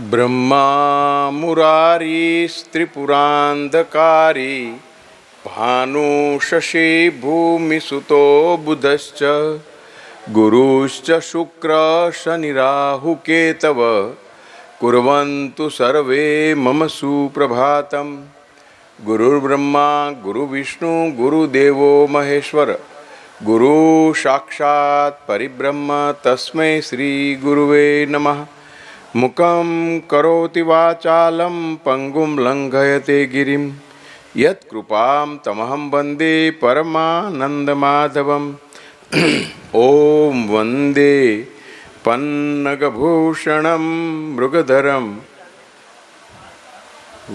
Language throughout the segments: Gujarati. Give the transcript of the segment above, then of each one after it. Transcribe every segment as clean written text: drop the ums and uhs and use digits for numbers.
ब्रह्मा मुरारी स्त्रिपुरान्धकारी भानु शशि भूमिसुतो बुधश्च गुरुश्च शुक्र शनिराहुकेतव कुर्वन्तु सर्वे मम सुप्रभातम्। गुरुर्ब्रह्मा गुरुविष्णु गुरुदेवो महेश्वर गुरु साक्षात् परब्रह्म तस्मै श्री गुरुवे नमः। मुखं करोति वाचालं पंगुं लंघयते गिरिं यत्कृपां तमहं वन्दे परमानन्दमाधवम्। ॐ वन्दे पन्नगभूषणं मृगधरं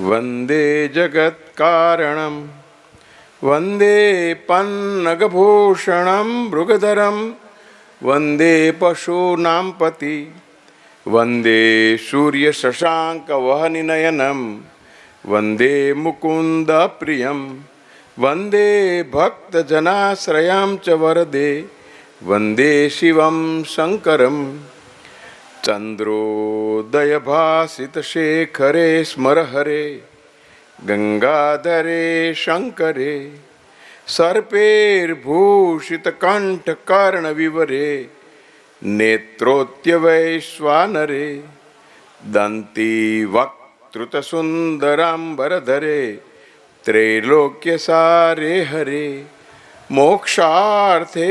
वन्दे जगत्कारणं वन्दे पन्नगभूषणं मृगधरं वन्दे पशूनां पति वन्दे सूर्य शशांक वहनिनयनं वन्दे मुकुंद प्रियं वन्दे भक्तजनाश्रयां च वरदे वन्दे शिवं शङ्करं। चन्द्रोदयभासितशेखरे स्मरहरे गंगाधरे शङ्करे सर्पैर्भूषितकण्ठकर्णविवरे नेत्रोत्यवैश्वानरे दन्ती वक्तृतसुन्दराम्बरधरे त्रैलोक्यसारे हरे मोक्षार्थे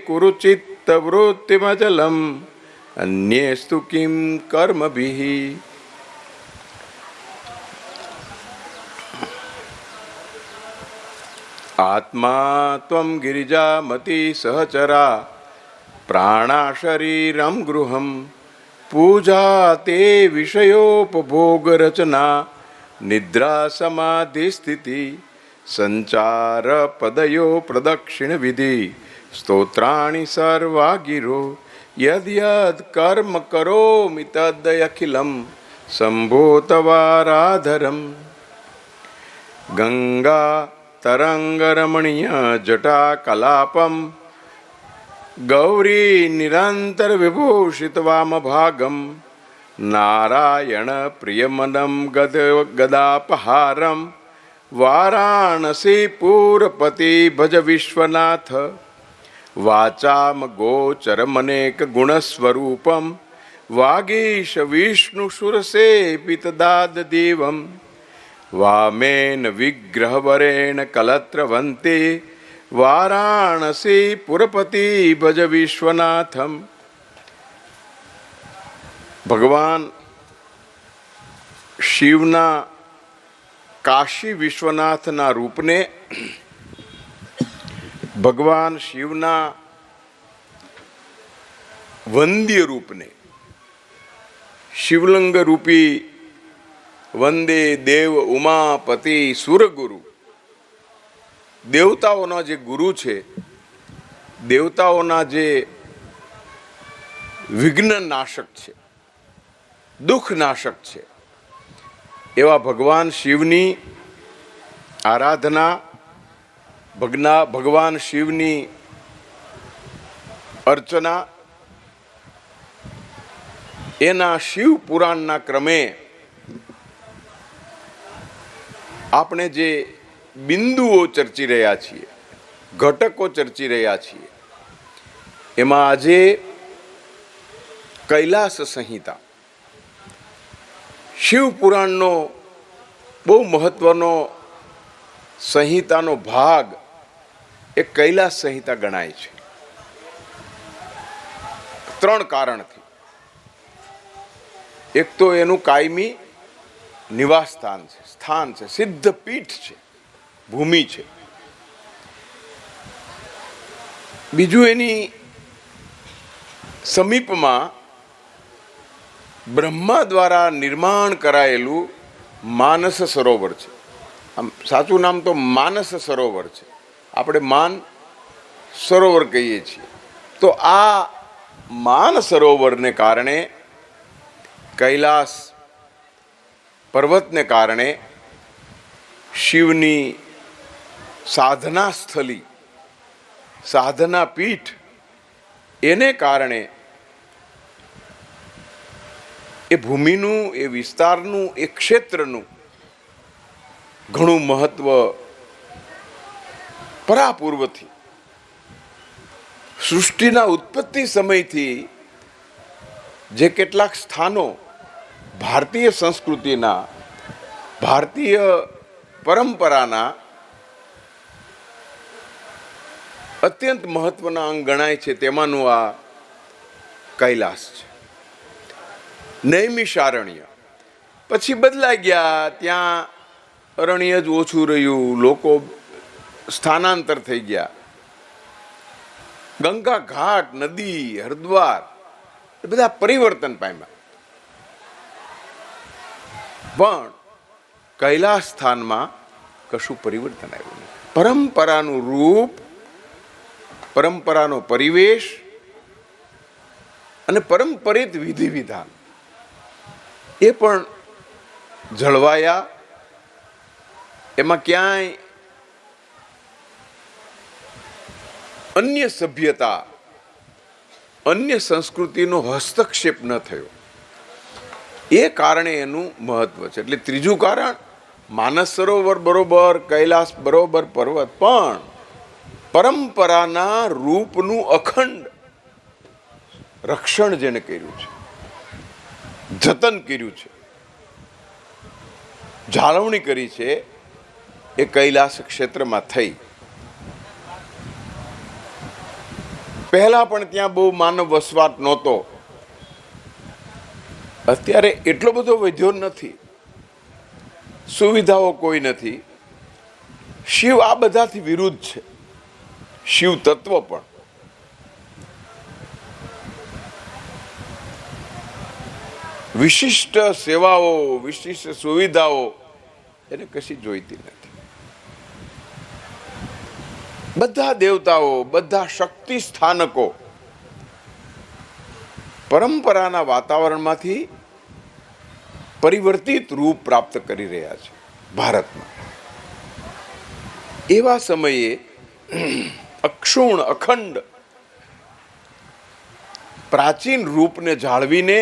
कुरुचित्तवृत्तिमचलम् अन्येस्तु किं कर्मभिः। आत्मा त्वं गिरिजामती सहचरा प्राणा शरीरं गृहं पूजा ते विषयोपभोगरचना निद्रा समाधि स्थिति संचार पदयो प्रदक्षिण विधि स्तोत्राणि सर्वा गिरो यद् यद् कर्म करोमि तदखिलं शम्भो तवाराधरम्। गंगा तरंगरमणीय जटा कलापम गौरी निरंतर विभूषित वाम भागम नारायण प्रियमनम गदापहारम वाराणसी पूरपति भज विश्वनाथ वाचाम गोचरमनेक गुणस्वरूपम वागीश विष्णु सुरसेपितदाद देवम वामेन विग्रहवरेण कलत्रवन्ते वाराणसी पुरपति भज विश्वनाथम। भगवान शिवना काशी विश्वनाथना रूपने भगवान शिवना वंद्य रूपने शिवलिंग रूपी वंदे देव उमापति सुरगुरु देवताओना जे गुरु छे देवताओना जे विघ्न नाशक छे दुख नाशक छे एवा भगवान शिवनी आराधना भगवान शिवनी अर्चना एना शिव पुराणना क्रमे आपणे जे बिंदुओ चर्ची रह्या छीए घटको चर्ची रह्या छीए एमां आजे कैलास संहिता शिव पुराणनो बहु महत्वनो संहितानो भाग ए कैलास संहिता गणाय छे। 3 कारणथी एक तो एनु कायमी निवास स्थान छे सिद्ध पीठ छे भूमि छे। बीजू एनी समीपमां ब्रह्मा द्वारा निर्माण करायेलू मानस सरोवर छे। आम साचुं नाम तो मानस सरोवर छे, आपणे मान सरोवर कहीए छीए। तो आ मान सरोवर ने कारणे कैलास पर्वत ने कारणे शिवनी साधना स्थली साधना पीठ एने कारणे એ ભૂમિનું, એ વિસ્તારનું, એ ક્ષેત્રનું ઘણું મહત્વ પરાપૂર્વથી સૃષ્ટિના ઉત્પત્તિ સમયથી જે કેટલાક સ્થાનો ભારતીય સંસ્કૃતિના, ભારતીય પરંપરાના અત્યંત મહત્વના અંગ ગણાય છે, તેમાંનું આ કૈલાસ છે. નૈમિષારણ્ય પછી બદલાઈ ગયા, ત્યાં અરણ્ય જ ઓછું રહ્યું, લોકો સ્થાનાંતર થઈ ગયા. ગંગા ઘાટ, નદી, હરિદ્વાર એ બધા પરિવર્તન પામ્યા. પણ કૈલાસ સ્થાનમાં કશું પરિવર્તન આવ્યું નહીં. પરંપરાનું રૂપ, પરંપરાનો પરિવેશ અને પરંપરિત વિધિ વિધાન એ પણ જળવાયા. એમાં ક્યાંય અન્ય સભ્યતા, અન્ય સંસ્કૃતિનો હસ્તક્ષેપ ન થયો. એ કારણે એનું મહત્વ છે. એટલે ત્રીજું કારણ, માનસ સરોવર બરોબર, કૈલાસ બરોબર પર્વત, પણ પરંપરાના રૂપનું અખંડ રક્ષણ જેને કર્યું છે, જતન કર્યું છે, જાળવણી કરી છે, એ કૈલાસ ક્ષેત્રમાં થઈ. પહેલા પણ ત્યાં બહુ માનવ વસવાટ નહોતો. અત્યારે એટલો બધો વધ્યો નથી, સુવિધાઓ કોઈ નથી. શિવ આ બધાથી વિરુદ્ધ છે. શિવ તત્વ પણ વિશિષ્ટ સેવાઓ, વિશિષ્ટ સુવિધાઓ એને કશી જોઈતી નથી. બધા દેવતાઓ, બધા શક્તિ સ્થાનકો પરંપરાના વાતાવરણમાંથી પરિવર્તિત રૂપ પ્રાપ્ત કરી રહ્યા છે ભારતમાં. એવા સમયે અક્ષુણ, અખંડ પ્રાચીન રૂપને જાળવીને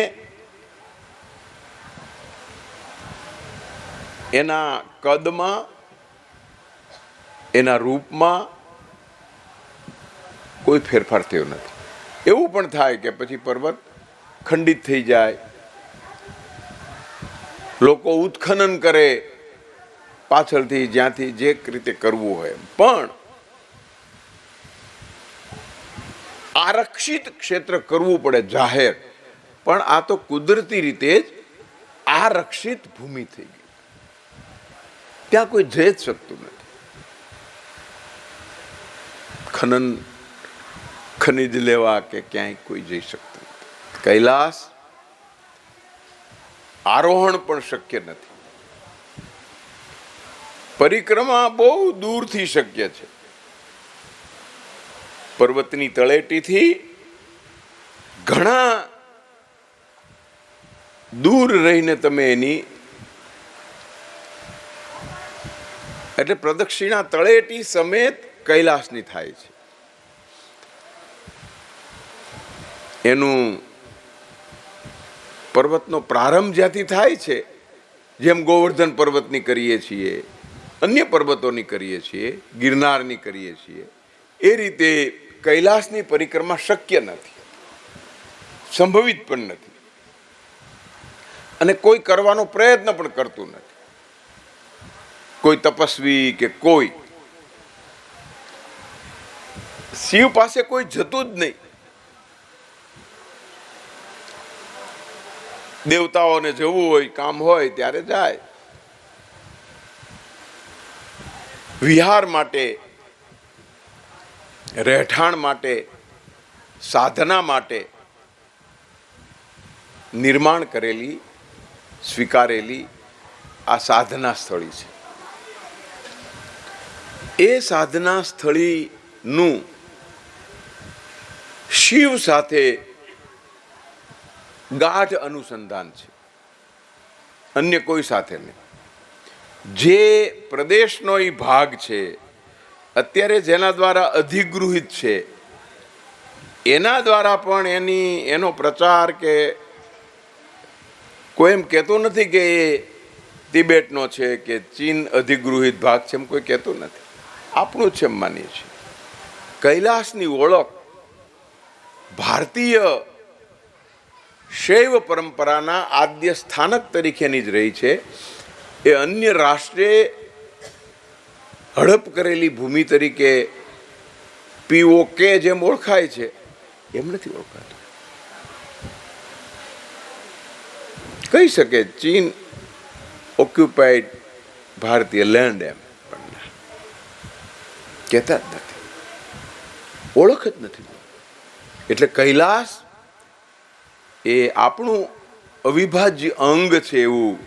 એના કદમાં, એના રૂપમાં કોઈ ફેરફાર થયો નથી. એવું પણ થાય કે પછી પર્વત ખંડિત થઈ જાય, લોકો ઉત્ખનન કરે પાછળથી, જ્યાંથી જે રીતે કરવું હોય. પણ આરક્ષિત ક્ષેત્ર કરવું પડે, જાહેર. પણ આ તો કુદરતી રીતે જ આરક્ષિત ભૂમિ થઈ ગઈ. ત્યાં કોઈ જઈ જ શકતું નથી. ખનિજ લેવા કે ક્યાંય કોઈ જઈ શકતું નથી. કૈલાસ આરોહણ પણ શક્ય નથી. પરિક્રમા બહુ દૂરથી શક્ય છે. પર્વતની તળેટીથી ઘણા દૂર રહીને તમે એની, એટલે પ્રદક્ષિણા તળેટી સમેત કૈલાસની થાય છે. એનું પર્વતનો પ્રારંભ જ્યાંથી થાય છે, જેમ ગોવર્ધન પર્વતની કરીએ છીએ, અન્ય પર્વતોની કરીએ છીએ, ગિરનારની કરીએ છીએ, એ રીતે કૈલાસની પરિક્રમા શક્ય નથી, સંભવિત પણ નથી, અને કોઈ કરવાનો પ્રયત્ન પણ કરતું નથી. કોઈ તપસ્વી કે કોઈ, શિવ પાસે કોઈ જતું જ નહીં. દેવતાઓને જવું હોય, કામ હોય ત્યારે જાય. વિહાર માટે, રહેઠાણ માટે, સાધના માટે નિર્માણ કરેલી, સ્વીકારેલી આ સાધના સ્થળી છે. એ સાધના સ્થળીનું શિવ સાથે ગાઢ અનુસંધાન છે, અન્ય કોઈ સાથે નહીં. જે પ્રદેશનો એ ભાગ છે, અત્યારે જેના દ્વારા અધિગૃહિત છે, એના દ્વારા પણ એનો પ્રચાર કે કોઈ એમ કહેતો નથી કે એ તિબેટનો છે કે ચીન અધિગૃહિત ભાગ છે, એમ કોઈ કહેતો નથી. આપણું છે એમ માનીએ છીએ. કૈલાસની ઓળખ ભારતીય શૈવ પરંપરાના આદ્ય સ્થાનક તરીકેની જ રહી છે. એ અન્ય રાષ્ટ્રે હડપ કરેલી ભૂમિ તરીકે POK જેમ ઓળખાય છે એમ નથી ઓળખાતું. કહી શકે ચીન ઓક્યુપાઈડ ભારતીય લેન્ડ, એમ પણ કહેતા જ નથી, ઓળખ જ નથી. એટલે કૈલાસ એ આપણું અવિભાજ્ય અંગ છે એવું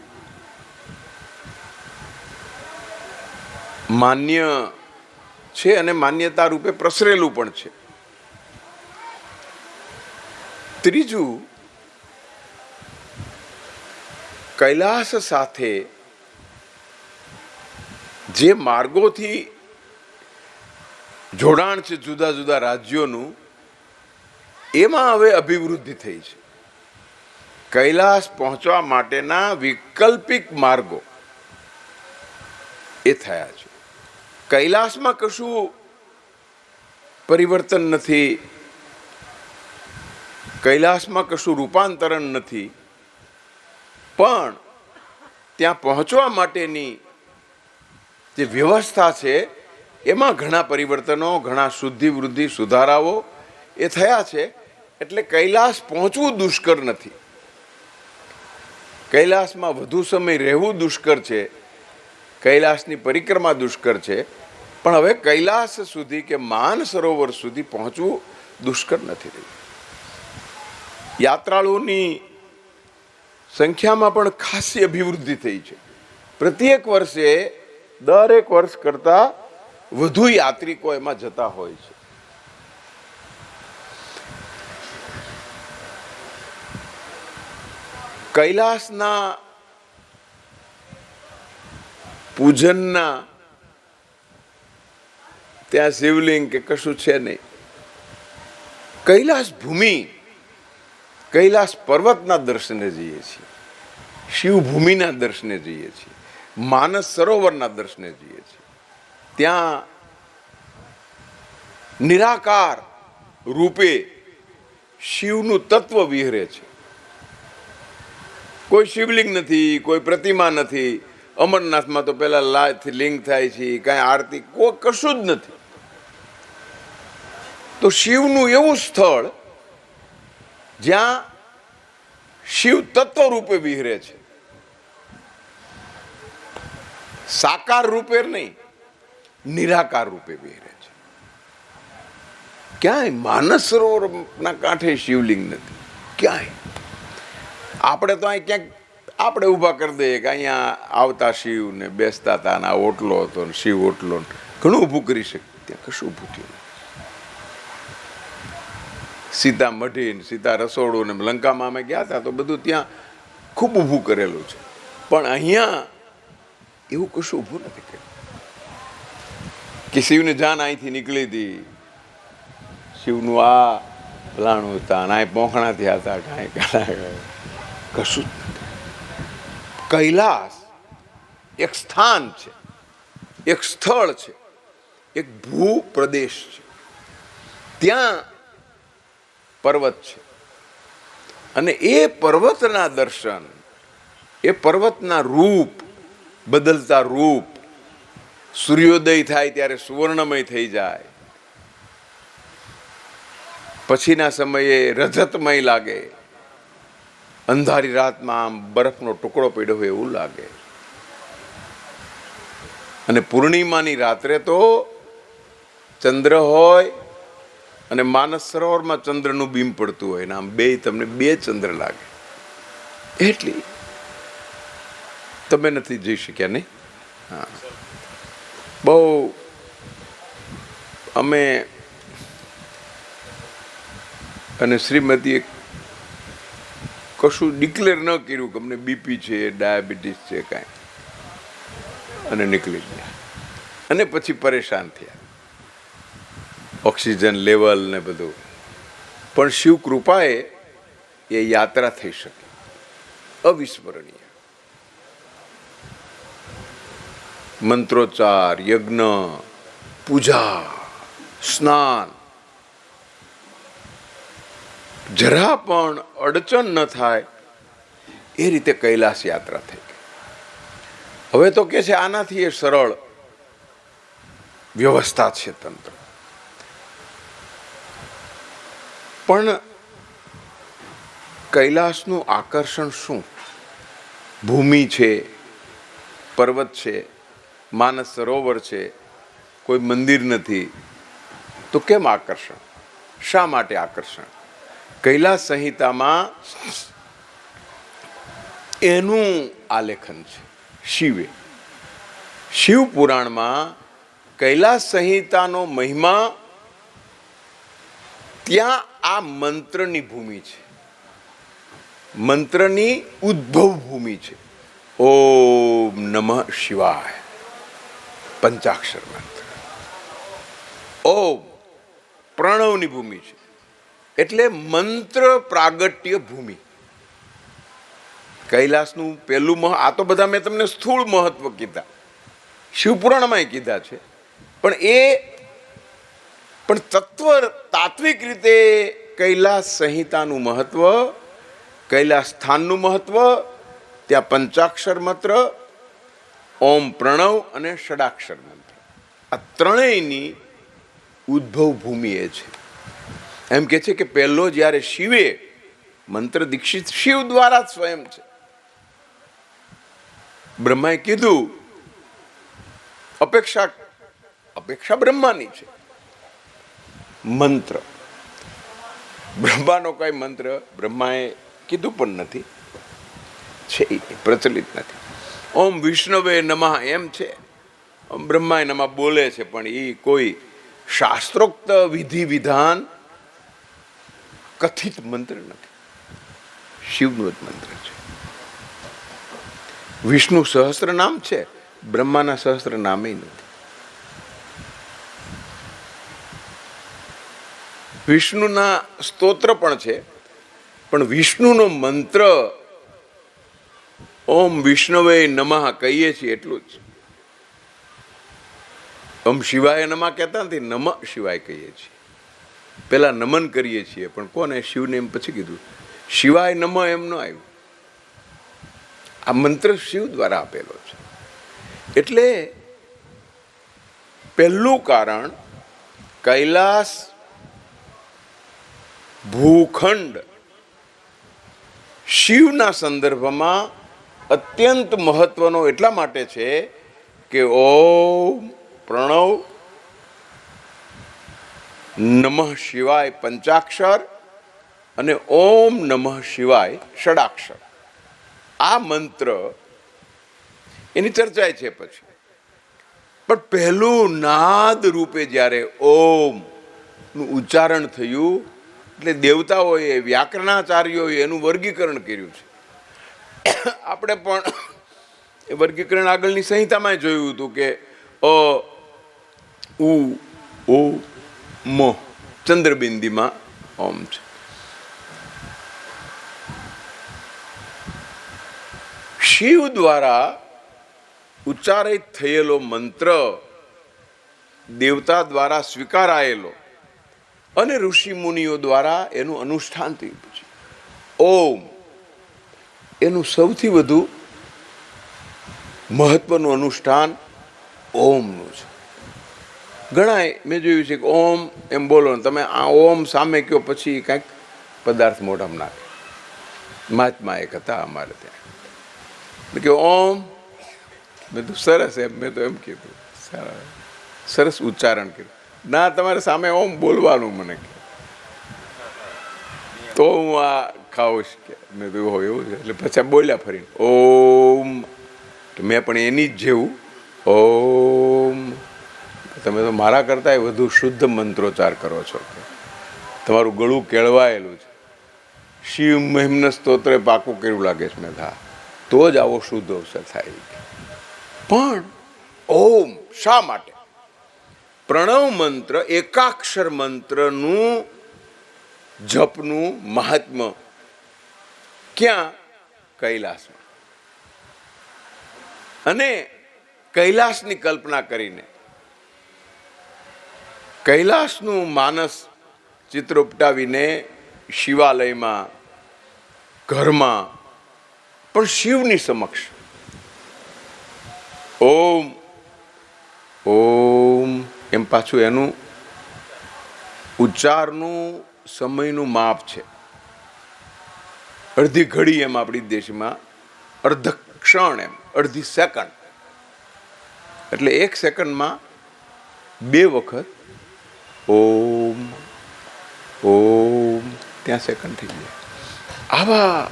માન્ય છે અને માન્યતા રૂપે પ્રસરેલું પણ છે. ત્રીજું, કૈલાસ સાથે જે માર્ગોથી જોડાણ છે જુદા જુદા રાજ્યોનું, એમાં હવે અભિવૃદ્ધિ થઈ છે. કૈલાસ પહોંચવા માટેના વૈકલ્પિક માર્ગો એ થયા છે. કૈલાસમાં કશું પરિવર્તન નથી, કૈલાસમાં કશું રૂપાંતરણ નથી, પણ ત્યાં પહોંચવા માટેની જે વ્યવસ્થા છે એમાં ઘણા પરિવર્તનો, ઘણા શુદ્ધિ વૃદ્ધિ સુધારાઓ એ થયા છે. એટલે કૈલાસ પહોંચવું દુષ્કર નથી. કૈલાસમાં વધુ સમય રહેવું દુષ્કર છે, કૈલાસની પરિક્રમા દુષ્કર છે, પણ હવે કૈલાસ સુધી કે માન સરોવર સુધી પહોંચવું દુષ્કર નથી રહ્યું. યાત્રાળુઓની સંખ્યામાં પણ ખાસી અભિવૃદ્ધિ થઈ છે. પ્રત્યેક વર્ષે દરેક વર્ષ કરતા વધુ યાત્રિકો એમાં જતા હોય છે. કૈલાસના પૂજનના ત્યાં શિવલિંગ કે કશું છે નહીં. કૈલાસ ભૂમિ, કૈલાસ પર્વતના દર્શને જઈએ છીએ, શિવભૂમિના દર્શને જઈએ છીએ, માનસ સરોવરના દર્શને જઈએ છીએ. ત્યાં નિરાકાર રૂપે શિવનું તત્વ વિહરે છે. કોઈ શિવલિંગ નથી, કોઈ પ્રતિમા નથી. અમરનાથમાં તો પેલા લાથી લિંગ થાય છે, કાંઈ આરતી કોઈ કશું જ નથી. તો શિવનું એવું સ્થળ જ્યાં શિવ તત્વ રૂપે વિહરે છે, સાકાર રૂપે નહીં, નિરાકાર રૂપે વિહરે છે. ક્યાંય માનસ સરોવરના કાંઠે શિવલિંગ નથી, ક્યાંય. આપણે તો અહીં ક્યાંક આપણે ઊભા કરી દઈએ કે અહીંયા આવતા શિવ ને બેસતા હતા ને આ ઓટલો હતો ને શિવ ઓટલો, ઘણું ઊભું કરી શકે. ત્યાં કશું ઊભું થયું. સીતા મઢી ને સીતા રસોડું ને લંકામાં અમે ગયા હતા તો બધું ત્યાં ખૂબ ઊભું કરેલું છે, પણ અહીંયા એવું કશું ઊભું નથી કર્યું કે શિવની જાન અહીંથી નીકળી હતી, શિવનું આ ફલાણું હતા ને અહીં પોખણા થયા હતા, કાંઈ કશું જ નથી. કૈલાસ એક સ્થાન છે, એક સ્થળ છે, એક ભૂ પ્રદેશ છે. ત્યાં પર્વત છે અને એ પર્વતના દર્શન, એ પર્વતના રૂપ, બદલતા રૂપ, સૂર્યોદય થાય ત્યારે સુવર્ણમય થઈ જાય, પછીના સમયે રજતમય લાગે, અંધારી રાતમાં આમ બરફનો ટુકડો પડ્યો હોય એવું લાગે, અને પૂર્ણિમાની રાત્રે તો ચંદ્ર હોય અને માનસ સરોવરમાં ચંદ્રનું બીમ પડતું હોય ને આમ બે તમને બે ચંદ્ર લાગે. એટલી તમે નથી જઈ શક્યા નહીં? હા, બહુ અમે અને શ્રીમતીએ કશું ડિક્લેર ન કર્યું કે અમને બીપી છે, ડાયાબિટીસ છે કાંઈ, અને નીકળી ગયા. અને પછી પરેશાન થયા, ઓક્સિજન લેવલ ને બધું. પણ શિવ કૃપાએ એ યાત્રા થઈ શકે. અવિસ્મરણીય. મંત્રોચ્ચાર, યજ્ઞ, પૂજા, સ્નાન, જરા પણ અડચણ ન થાય એ રીતે કૈલાસ યાત્રા થઈ ગઈ. હવે તો કે છે આનાથી એ સરળ વ્યવસ્થા છે તંત્ર. પણ કૈલાસનું આકર્ષણ શું? ભૂમિ છે, પર્વત છે, માનસ સરોવર છે, કોઈ મંદિર નથી, તો કેમ આકર્ષણ? શા માટે આકર્ષણ? કૈલાસ સંહિતામાં એનું આલેખન છે શિવે. શિવ પુરાણમાં કૈલાસ સંહિતાનો મહિમા, ત્યાં આ મંત્રની ભૂમિ છે, મંત્રની ઉદ્ભવ ભૂમિ છે. ઓમ નમઃ શિવાય, પંચાક્ષર મંત્ર. ઓમ પ્રણવની ભૂમિ છે, એટલે મંત્ર પ્રાગટ્ય ભૂમિ. કૈલાસનું પહેલું આ તો બધા મેં તમને સ્થૂળ મહત્વ કીધા, શિવપુરાણમાં કીધા છે, પણ તાત્વિક રીતે કૈલાસ સંહિતાનું મહત્વ, કૈલાસ સ્થાનનું મહત્વ, ત્યાં પંચાક્ષર મંત્ર, ઓમ પ્રણવ અને ષડાક્ષર મંત્ર, આ ત્રણેયની ઉદ્ભવ ભૂમિ એ છે. એમ કે છે કે પહેલો જ્યારે શિવે, મંત્ર દીક્ષિત શિવ દ્વારા જ સ્વયં છે. બ્રહ્માએ કીધું, અપેક્ષા બ્રહ્માની છે. મંત્ર બ્રહ્માનો કઈ મંત્ર બ્રહ્માએ કીધું પણ નથી, છે પ્રચલિત નથી. ઓમ વિષ્ણવે નમઃ એમ છે, ઓમ બ્રહ્માએ નમઃ બોલે છે, પણ એ કોઈ શાસ્ત્રોક્ત વિધિ વિધાન કથિત મંત્ર નથી, શિવનું જ મંત્ર છે. વિષ્ણુ સહસ્ત્ર નામ છે, બ્રહ્માના સહસ્ત્ર નામે નથી. વિષ્ણુના સ્તોત્ર પણ છે, પણ વિષ્ણુનો મંત્ર ઓમ વિષ્ણવે નમઃ કહીએ છીએ એટલું જ. ઓમ શિવાય નમઃ કહેતા નથી, નમઃ શિવાય કહીએ છીએ. પેલા નમન કરીએ છીએ, પણ કોને? શિવને. એમ પછી કીધું શિવાય નમઃ એમ ન આવ્યું. આ મંત્ર શિવ દ્વારા આપેલો છે. એટલે પહેલું કારણ, કૈલાસ ભૂખંડ શિવના સંદર્ભમાં અત્યંત મહત્વનો એટલા માટે છે કે ઓમ પ્રણવ નમઃ શિવાય પંચાક્ષર અને ઓમ નમઃ શિવાય ષડાક્ષર, આ મંત્ર એની ચર્ચા છે. પછી પણ પહેલું નાદ રૂપે જ્યારે ઓમ નું ઉચ્ચારણ થયું, એટલે દેવતાઓએ, વ્યાકરણાચાર્યોએ એનું વર્ગીકરણ કર્યું છે. આપણે પણ એ વર્ગીકરણ આગળની સંહિતામાં જોયું હતું કે અ ઉ ઓ મ ચંદ્રબિંદીમાં ઓમ છે. શિવ દ્વારા ઉચ્ચારિત થયેલો મંત્ર દેવતા દ્વારા સ્વીકારાયેલો અને ઋષિ મુનિઓ દ્વારા એનું અનુષ્ઠાન થયું. પછી ઓમ એનું સૌથી વધુ મહત્વનું અનુષ્ઠાન ઓમનું છે. ઘણા મેં જોયું છે કે ઓમ એમ બોલો, તમે આ ઓમ સામે કયો પછી કાંઈક પદાર્થ મોઢામાં નાખે. મહાત્મા એક હતા અમારે ત્યાં, કે ઓમ, મેં તો સરસ એમ, મેં તો એમ કીધું સરસ ઉચ્ચારણ કર્યું. ના, તમારે સામે ઓમ બોલવાનું મને કે, તો હું આ ખાઉં કે. મેં તો હોય એવું છે. એટલે પછી બોલ્યા ફરીને ઓમ, મેં પણ એની જ જેવું ઓમ. તમે તો મારા કરતાં વધુ શુદ્ધ મંત્રોચ્ચાર કરો છો, કે તમારું ગળું કેળવાયેલું છે. શિવ મહિમ્ન સ્તોત્રે પાકું કર્યું લાગે છે. મેં હા, તો જ આવો શુદ્ધ અવસર થાય. પણ ઓમ શા માટે? પ્રણવ મંત્ર, એકાક્ષર મંત્રનું જપનું મહાત્મ્ય ક્યાં? કૈલાસમાં. અને કૈલાસની કલ્પના કરીને કૈલાસનું માનસ ચિત્ર ઉપટાવીને શિવાલયમાં, ઘરમાં, પણ શિવની સમક્ષ ઓમ ઓમ એમ પાછું એનું ઉચ્ચારનું સમયનું માપ છે. અડધી ઘડી એમ આપણી દેશમાં, અર્ધ ક્ષણ એમ, અડધી સેકન્ડ. એટલે 1 સેકન્ડમાં 2 વખત ઓમ ઓમ, ત્યાં સેકન્ડ થઈ જાય. આવા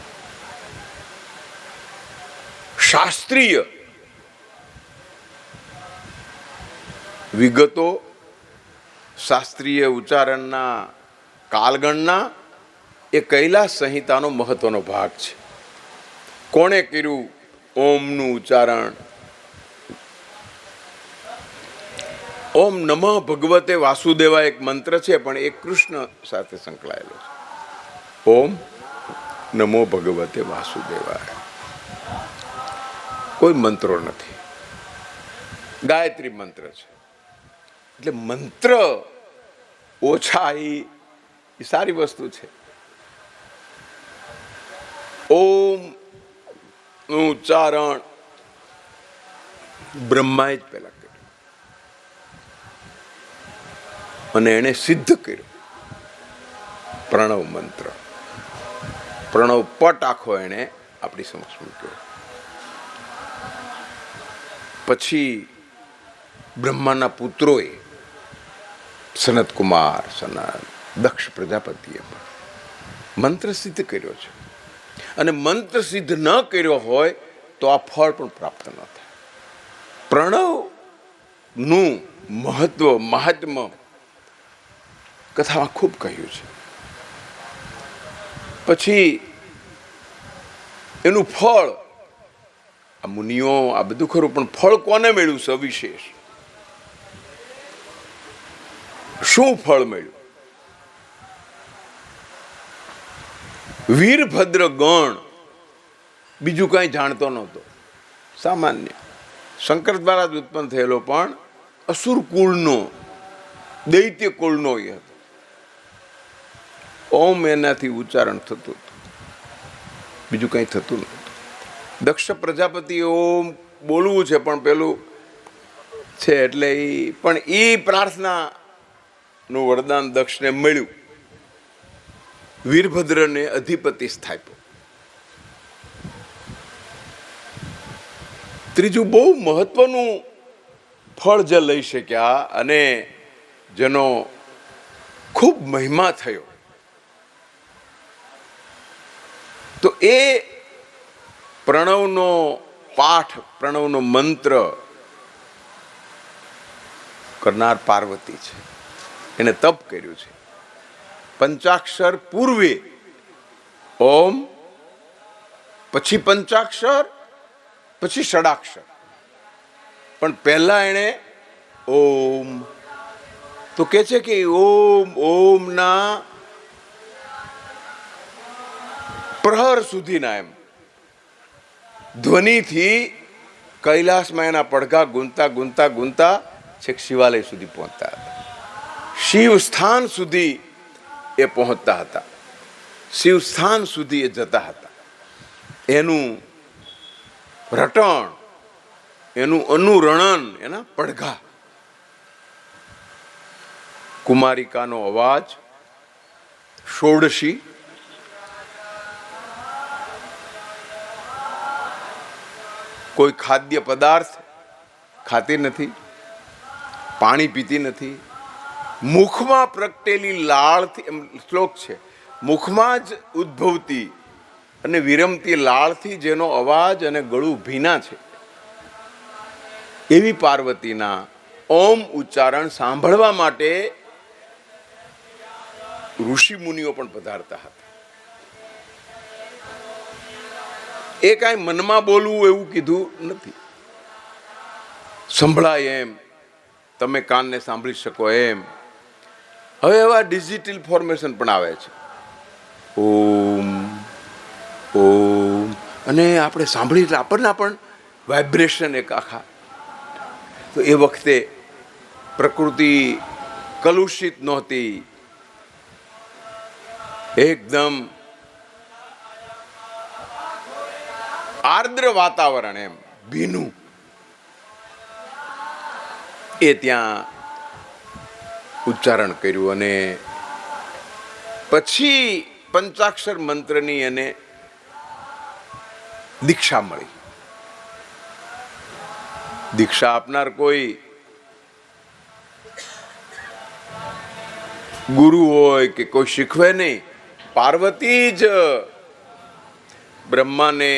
શાસ્ત્રીય વિગતો, શાસ્ત્રીય ઉચ્ચારણના કાલગણના એ કૈલાસ સંહિતાનો મહત્વનો ભાગ છે. કોણે કર્યું ઓમનું ઉચ્ચારણ? ઓમ નમઃ ભગવતે વાસુદેવાય એક મંત્ર છે, પણ એ કૃષ્ણ સાથે સંકળાયેલો છે. ઓમ નમો ભગવતે વાસુદેવાય. કોઈ મંત્રો નથી, ગાયત્રી મંત્ર છે. એટલે મંત્ર ઓછા એ સારી વસ્તુ છે. ઓમ નું ઉચ્ચારણ બ્રહ્માએ જ પહેલા કર્યું અને એણે સિદ્ધ કર્યું. પ્રણવ મંત્ર, પ્રણવ પટ આખો એણે આપણી સમક્ષ મૂક્યો. પછી બ્રહ્માના પુત્રોએ, સનત કુમાર, દક્ષ પ્રજાપતિએ પણ મંત્ર સિદ્ધ કર્યો છે. અને મંત્ર સિદ્ધ ન કર્યો હોય તો આ ફળ પણ પ્રાપ્ત ન થાય. પ્રણવનું મહત્વ, મહાત્મ્ય કથામાં ખૂબ કહ્યું છે. પછી એનું ફળ, આ મુનિઓ આ બધું ખરું, પણ ફળ કોને મળ્યું? સવિશેષ. શું ફળ મળ્યું? વીરભદ્ર ગણ બીજું કઈ જાણતો નહોતો. સામાન્ય શંકર દ્વારા જ ઉત્પન્ન થયેલો, પણ અસુર કુળનો, દૈત્ય કુળનો એ હતો. ઓમ એનાથી ઉચ્ચારણ થતું હતું, બીજું કઈ થતું નહોતું. દક્ષ પ્રજાપતિ ઓમ બોલવું છે, પણ પેલું છે એટલે પણ એ પ્રાર્થનાનું વરદાન દક્ષને મળ્યું. વીરભદ્રને અધિપતિ સ્થાપ્યો. ત્રીજું બહુ મહત્વનું ફળ જે લઈ શક્યા અને જેનો ખૂબ મહિમા થયો, તો એ પ્રણવનો પાઠ, પ્રણવનો મંત્ર કરનાર પાર્વતી છે. એને તપ કર્યું છે. પંચાક્ષર પૂર્વે ઓમ, પછી પંચાક્ષર, પછી ષડાક્ષર, પણ પહેલા એણે ઓમ. તો કે છે કે ઓમના પ્રહર સુધીના એમ ધ્વનિથી કૈલાસમાં એના પડઘા ગુંતા ગુંતા ગુંતા છેક શિવાલય સુધી પહોંચતા હતા. શિવ સ્થાન સુધી એ પહોંચતા હતા, શિવ સ્થાન સુધી એ જતા હતા. એનું રટણ, એનું અનુરણન, એના પડઘા, કુમારિકાનો અવાજ, ષોડશી, કોઈ ખાદ્ય પદાર્થ ખાતી નથી, પાણી પીતી નથી. મુખમાં પ્રગટેલી લાળથી, એમ શ્લોક છે, મુખમાં જ ઉદ્ભવતી અને વિરમતી લાળથી જેનો અવાજ અને ગળું ભીના છે, એવી પાર્વતીના ઓમ ઉચ્ચારણ સાંભળવા માટે ઋષિ મુનિઓ પણ પધારતા હતા. એ કાંઈ મનમાં બોલવું એવું કીધું નથી. સંભળાય એમ, તમે કાનને સાંભળી શકો એમ. હવે એવા ડિજિટલ ફોર્મેશન પણ આવે છે. ઓમ ઓમ, અને આપણે સાંભળી એટલે આપણને પણ વાઇબ્રેશન એક આખા. તો એ વખતે પ્રકૃતિ કલુષિત નહોતી, એકદમ આર્દ્ર વાતાવરણ, એમ ભીનું. એ ત્યાં ઉચ્ચારણ કર્યું અને પછી પંચાક્ષર મંત્રની એને દીક્ષા મળી. દીક્ષા આપનાર કોઈ ગુરુ હોય કે કોઈ શીખવે નહીં, પાર્વતી જ બ્રહ્માને,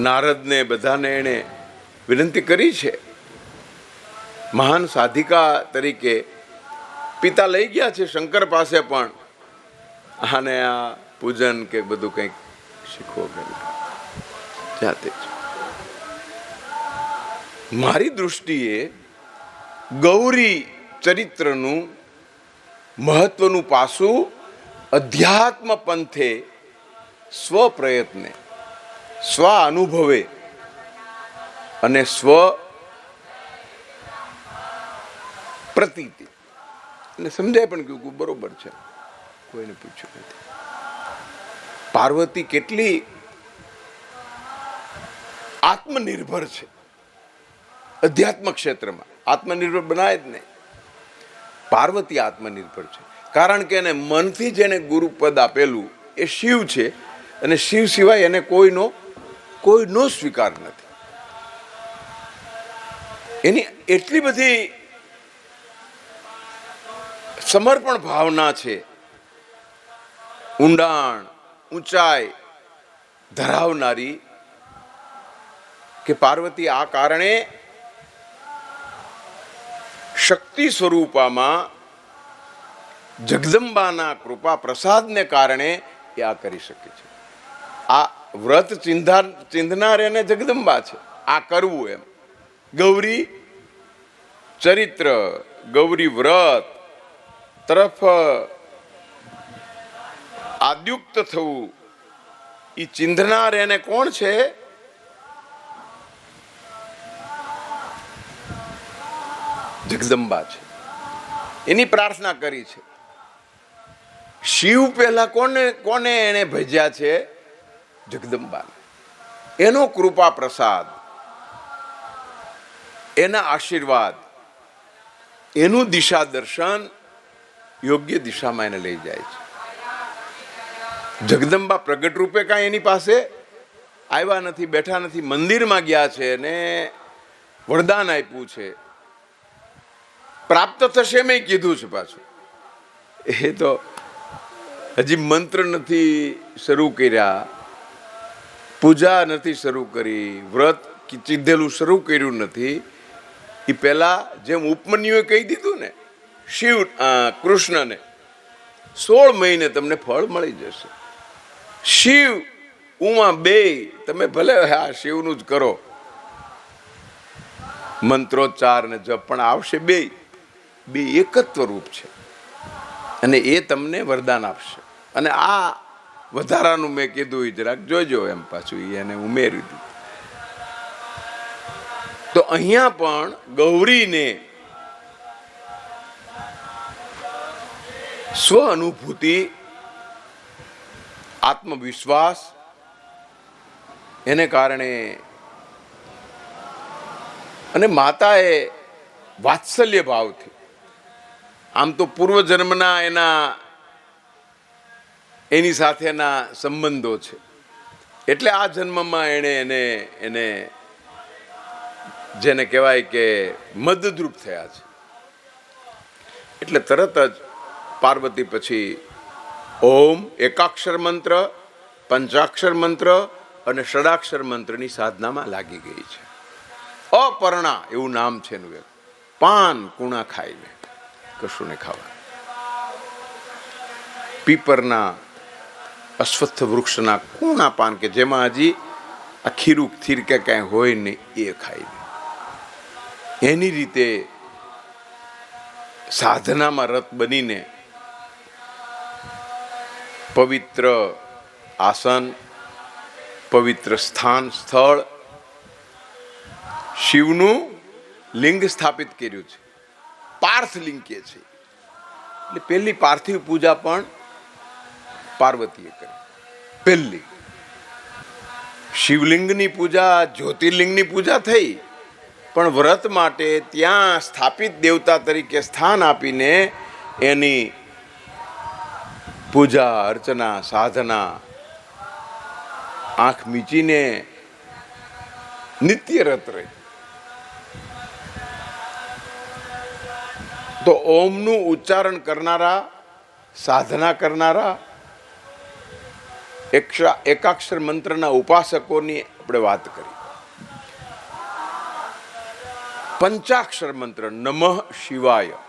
નારદને, બધાને એણે વિનંતી કરી છે. મહાન સાધિકા તરીકે પિતા લઈ ગયા છે શંકર પાસે, પણ આને આ પૂજન કે બધું કંઈક શીખવો કે જાતે જ. મારી દૃષ્ટિએ ગૌરી ચરિત્રનું મહત્વનું પાસું અધ્યાત્મ પંથે સ્વપ્રયત્ને, સ્વ અનુભવે અને સ્વ પ્રતીતિ, અને સમજાય પણ કે બરોબર છે, કોઈને પૂછ્યું નથી. પાર્વતી કેટલી આત્મનિર્ભર છે અધ્યાત્મ ક્ષેત્રમાં. આત્મનિર્ભર બનાય જ નહીં. પાર્વતી આત્મનિર્ભર છે કારણ કે એને મનથી જેને ગુરુપદ આપેલું એ શિવ છે, અને શિવ સિવાય એને કોઈનો સ્વીકાર નથી. એની એટલી બધી સમર્પણ ભાવના છે, ઊંડાણ, ઊંચાઈ ધરાવનારી, કે પાર્વતી આ કારણે શક્તિ સ્વરૂપામાં જગદંબાના કૃપા પ્રસાદને કારણે એ આ કરી શકે છે. આ વ્રત ચિંધનાર એને જગદંબા છે. આ કરવું એમ ગૌરી ચરિત્ર, ગૌરી વ્રત તરફ આદ્યુક્ત થવું, એ ચિંધનાર એને કોણ છે? જગદંબા છે. એની પ્રાર્થના કરી છે. શિવ પહેલા કોને એને ભજ્યા છે? જગદંબા. એનો કૃપા પ્રસાદ, એના આશીર્વાદ, એનું દિશા દર્શન યોગ્ય દિશામાં એને લઈ જાય છે. જગદંબા પ્રગટ રૂપે કાંઈ એની પાસે આવ્યા નથી, બેઠા નથી, મંદિરમાં ગયા છે ને વરદાન આપ્યું છે. પ્રાપ્ત થશે મેં કીધું છે પાછું. એ તો હજી મંત્ર નથી શરૂ કર્યા, પૂજા નથી શરૂ કરી, વ્રત ચીધેલું શરૂ કર્યું નથી. એ પહેલા જેમ ઉપમન્યુએ કહી દીધું ને શિવ કૃષ્ણને, 16 મહિને તમને ફળ મળી જશે. શિવ ઉમા બે તમે ભલે હા શિવનું જ કરો, મંત્રોચ્ચાર ને જપ પણ આવશે, બે એકત્વ રૂપ છે, અને એ તમને વરદાન આપશે. અને આ વધારાનું મેં કીધું જરાક જોજો એમ, પાછું એને ઉમેર્યું હતું. તો અહીંયા પણ ગૌરીને સ્વ અનુભૂતિ, આત્મવિશ્વાસ એને કારણે, અને માતાએ વાત્સલ્ય ભાવથી, આમ તો પૂર્વજન્મના એની સાથેના સંબંધો છે, એટલે આ જન્મમાં એને જેને કહેવાય કે મદદરૂપ થયા છે. એટલે તરત જ પાર્વતી પછી ઓમ એકાક્ષર મંત્ર, પંચાક્ષર મંત્ર અને ષડાક્ષર મંત્રની સાધનામાં લાગી ગઈ છે. અપર્ણા એવું નામ છે એનું. પાન કુણા ખાઈને, કશું ને ખાવા, પીપરના અશ્વત્થ વૃક્ષના કુણા પાન કે જેમાં હજી આ ખીરું ખીર કે કાંઈ હોય નહીં એ ખાઈને, એની રીતે સાધનામાં રત બનીને પવિત્ર આસન, પવિત્ર સ્થાન સ્થળ શિવનું લિંગ સ્થાપિત કર્યું છે, પાર્થ લિંગ કે છે. એટલે પહેલી પાર્થિવ પૂજા પણ પાર્વતીએ કરી. પહેલી શિવલિંગની પૂજા, જ્યોતિર્લિંગની પૂજા થઈ, પણ વ્રત માટે ત્યાં સ્થાપિત દેવતા તરીકે સ્થાન આપીને એની પૂજા અર્ચના સાધના આંખ મીચીને નિત્યરત રહી. તો ઓમનું ઉચ્ચારણ કરનારા, સાધના કરનારા, એકાક્ષર મંત્રના ઉપાસકોની આપણે વાત કરી. પંચાક્ષર મંત્ર નમઃ શિવાય,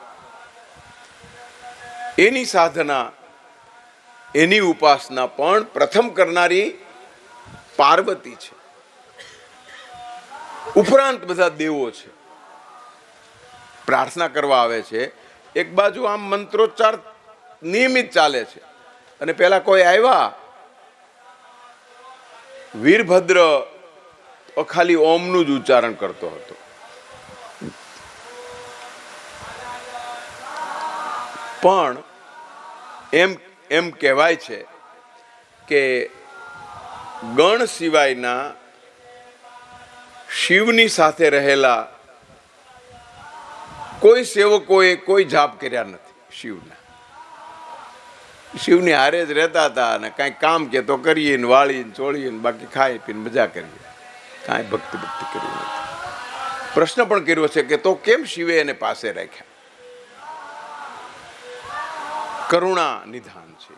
એની સાધના, એની ઉપાસના પણ પ્રથમ કરનારી પાર્વતી છે. ઉપરાંત બધા દેવો છે. પ્રાર્થના કરવા આવે છે, એક બાજુ આમ મંત્રોચ્ચાર નિયમિત ચાલે છે, અને પેલા કોઈ આવ્યા, વીરભદ્ર ખાલી ઓમનું જ ઉચ્ચારણ કરતો હતો. પણ એમ કહેવાય છે કે ગણ સિવાયના શિવની સાથે રહેલા કોઈ સેવકોએ કોઈ જાપ કર્યા નથી. શિવની હારે જ રહેતા હતા, અને કાંઈ કામ કે તો કરીએ ને વાળીએ ને ચોળીએ ને બાકી ખાઈ પીને મજા કરીએ, કાંઈ ભક્તિ કરી નથી. પ્રશ્ન પણ કર્યો છે કે તો કેમ શિવે એને પાસે રાખ્યા? કરુણા નિધાન છે.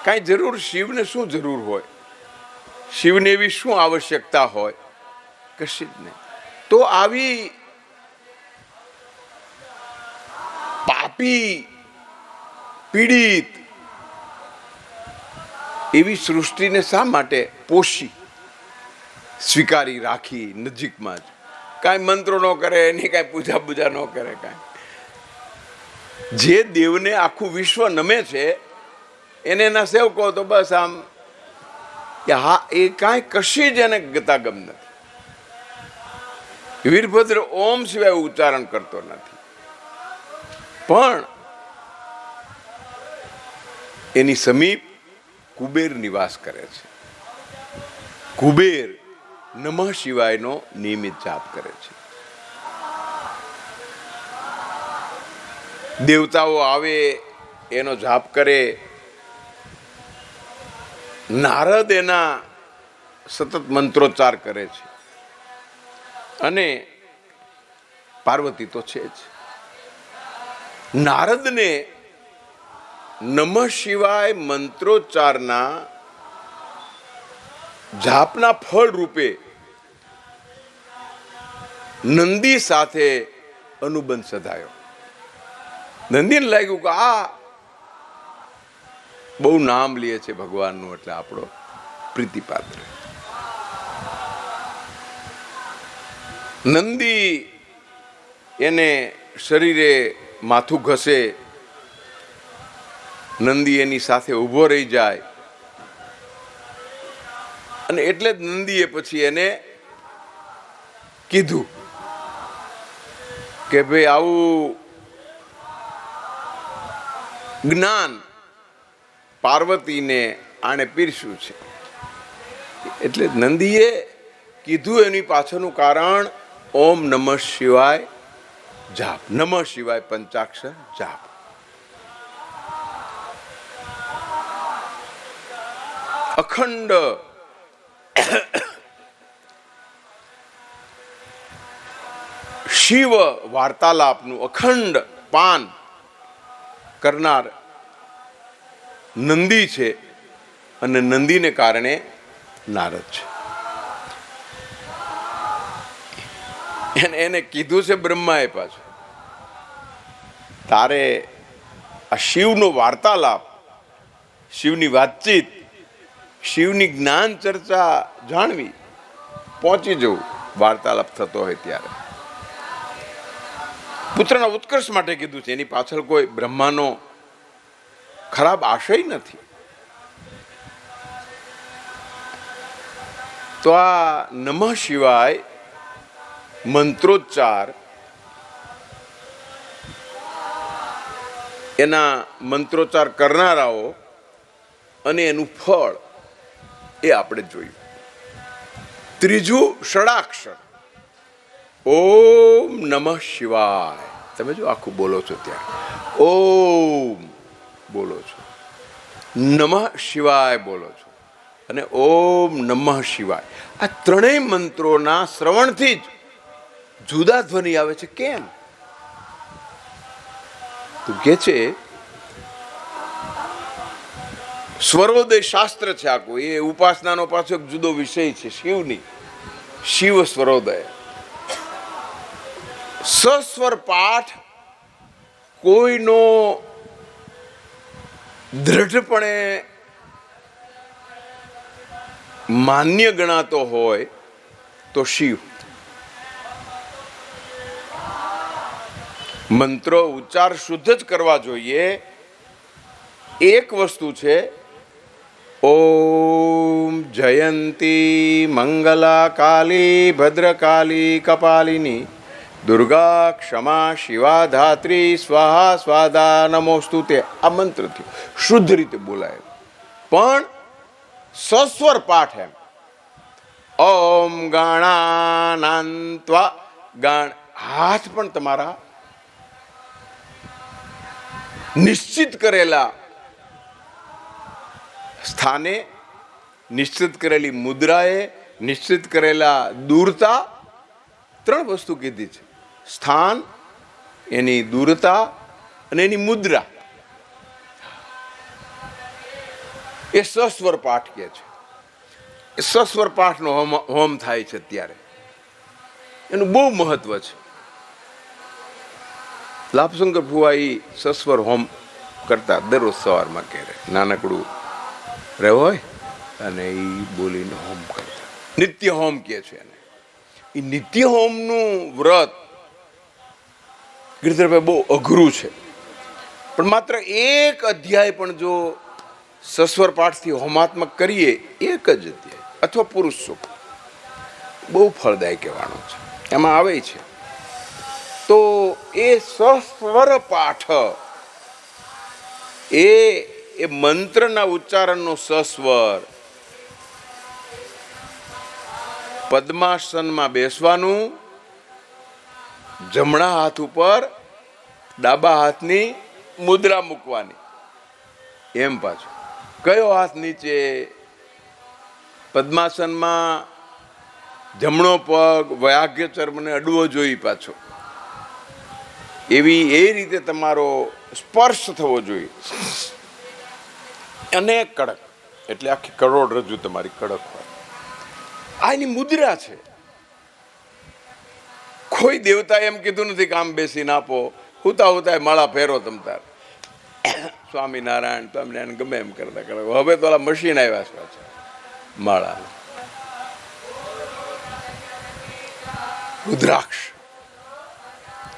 કાંઈ જરૂર, શિવને શું જરૂર હોય? શિવને એવી શું આવશ્યકતા હોય? કશી જ નહીં. તો આવી પાપી, પીડિત એવી સૃષ્ટિને શા માટે પોષી, સ્વીકારી રાખી નજીકમાં જ? કાંઈ મંત્રો ન કરે, એની કાંઈ પૂજા ન કરે, કાંઈ. જે દેવને આખું વિશ્વ નમે છે એને એના સેવકો તો બસ આમ કે હા, એ કાંઈ કશી જ એને ગતાગમ નથી. વીરભદ્ર ઓમ સિવાય ઉચ્ચારણ કરતો નથી, પણ એની સમીપ કુબેર નિવાસ કરે છે. કુબેર નમઃ શિવાયનો નિયમિત જાપ કરે છે. દેવતાઓ આવે, એનો જાપ કરે. નારદ એના સતત મંત્રોચ્ચાર કરે છે, અને પાર્વતી તો છે જ. નારદને નમઃ શિવાય મંત્રોચ્ચારના જાપના ફળ રૂપે નંદી સાથે અનુબંધ સધાયો. નંદીને લાગ્યું કે આ બહુ નામ લે છે ભગવાનનું, એટલે આપણો પ્રીતિપાત્ર. નંદી એને શરીરે માથું ઘસે, નંદી એની સાથે ઊભો રહી જાય, અને એટલે જ નંદીએ પછી એને કીધું કે ભાઈ આવું જ્ઞાન પાર્વતીને આણે પીરસ્યું છે. એટલે નંદીએ કીધું એની પાછળનું કારણ ઓમ નમઃ શિવાય જાપ, નમઃ શિવાય પંચાક્ષર જાપ. અખંડ શિવ વાર્તાલાપનું અખંડ પાન કરનાર નંદી છે, અને નંદીને કારણે નારદ છે. એને કીધું છે બ્રહ્માએ પાછું, તારે આ શિવનો વાર્તાલાપ, શિવની વાતચીત, શિવની જ્ઞાન ચર્ચા જાણવી, પહોંચી જવું વાર્તાલાપ થતો હોય ત્યારે. પુત્રના ઉત્કર્ષ માટે કીધું છે, એની પાછળ કોઈ બ્રહ્માનો ખરાબ આશય નથી. તો આ નમઃ શિવાય મંત્રોચ્ચાર, એના મંત્રોચ્ચાર કરનારાઓ અને એનું ફળ એ આપણે જોયું. ત્રીજું ષડાક્ષર ઓમ નમઃ શિવાય. તમે જો આખું બોલો છો ત્યારે ઓમ બોલો છો, નમઃ શિવાય બોલો છો અને ઓમ નમઃ શિવાય. આ ત્રણેય મંત્રોના શ્રવણથી જ જુદા ધ્વનિ આવે છે. કેમ? તો કે છે સ્વરોદય શાસ્ત્ર છે આખું. એ ઉપાસનાનો પાછો એક જુદો વિષય છે શિવની, શિવ સ્વરોદય. સસ્વર પાઠ કોઈનો દ્રઢપણે માન્ય ગણાતો હોય તો શિવ. મંત્રો ઉચ્ચાર શુદ્ધ જ કરવા જોઈએ. એક વસ્તુ છે ઓમ જયંતી મંગલા કાલી ભદ્રકાલી કપાલિની દુર્ગા ક્ષમા શિવા ધાત્રી સ્વાહા સ્વાદા નમોસ્તુ તે. આ મંત્રથી શુદ્ધ રીતે બોલાય, પણ સસ્વર પાઠ એમ ઓમ ગાણાનાન્ત્વા ગાણ. હાથ પણ તમારા નિશ્ચિત કરેલા સ્થાને, નિશ્ચિત કરેલી મુદ્રાએ, નિશ્ચિત કરેલા દૂરતા, ત્રણ વસ્તુ કીધી છે. સ્થાન, એની દૂરતા અને એની મુદ્રા. એ સસ્વર પાઠ કે છે. એ સસ્વર પાઠનો હોમ થાય છે ત્યારે એનું બહુ મહત્વ છે. લાભશંકર ફુવા એ સસ્વર હોમ કરતા દરરોજ સવારમાં ક્યારે નાનકડું હોય અને એ બોલીને હોમ કરતા. નિત્ય હોમ કે છે એને. એ નિત્ય હોમનું વ્રત ગિરધરભાઈ બહુ અઘરું છે, પણ માત્ર એક અધ્યાય પણ જો સસ્વર પાઠથી હોમાત્મક કરીએ, એક જ અધ્યાય અથવા પુરુષ સૂક્ત, બહુ ફળદાયી કહેવાનો છે. એમાં આવે છે તો એ સસ્વર પાઠ એ મંત્રના ઉચ્ચારણનો સસ્વર. પદ્માસનમાં બેસવાનું, જમણા હાથ ઉપર ડાબા હાથની મુદ્રા મૂકવાની. એમ પાછું કયો હાથ નીચે? પદ્માસનમાં જમણો પગ વ્યાઘ્ય ચર્મને અડવો જોઈએ પાછો. એવી એ રીતે તમારો સ્પર્શ થવો જોઈએ. અને કડક એટલે આખી કરોડરજ્જુ તમારી કડક હોય. આ એની મુદ્રા છે. કોઈ દેવતા એમ કીધું નથી કે આમ બેસીને આપો, હુતા હુતા માળા ફેરો તમતાર. સ્વામિનારાયણ સ્વામિનારાયણ ગમે એમ કરતા કરે. હવે તો ઓલા મશીન આવ્યા છે પાછા માળા. રુદ્રાક્ષ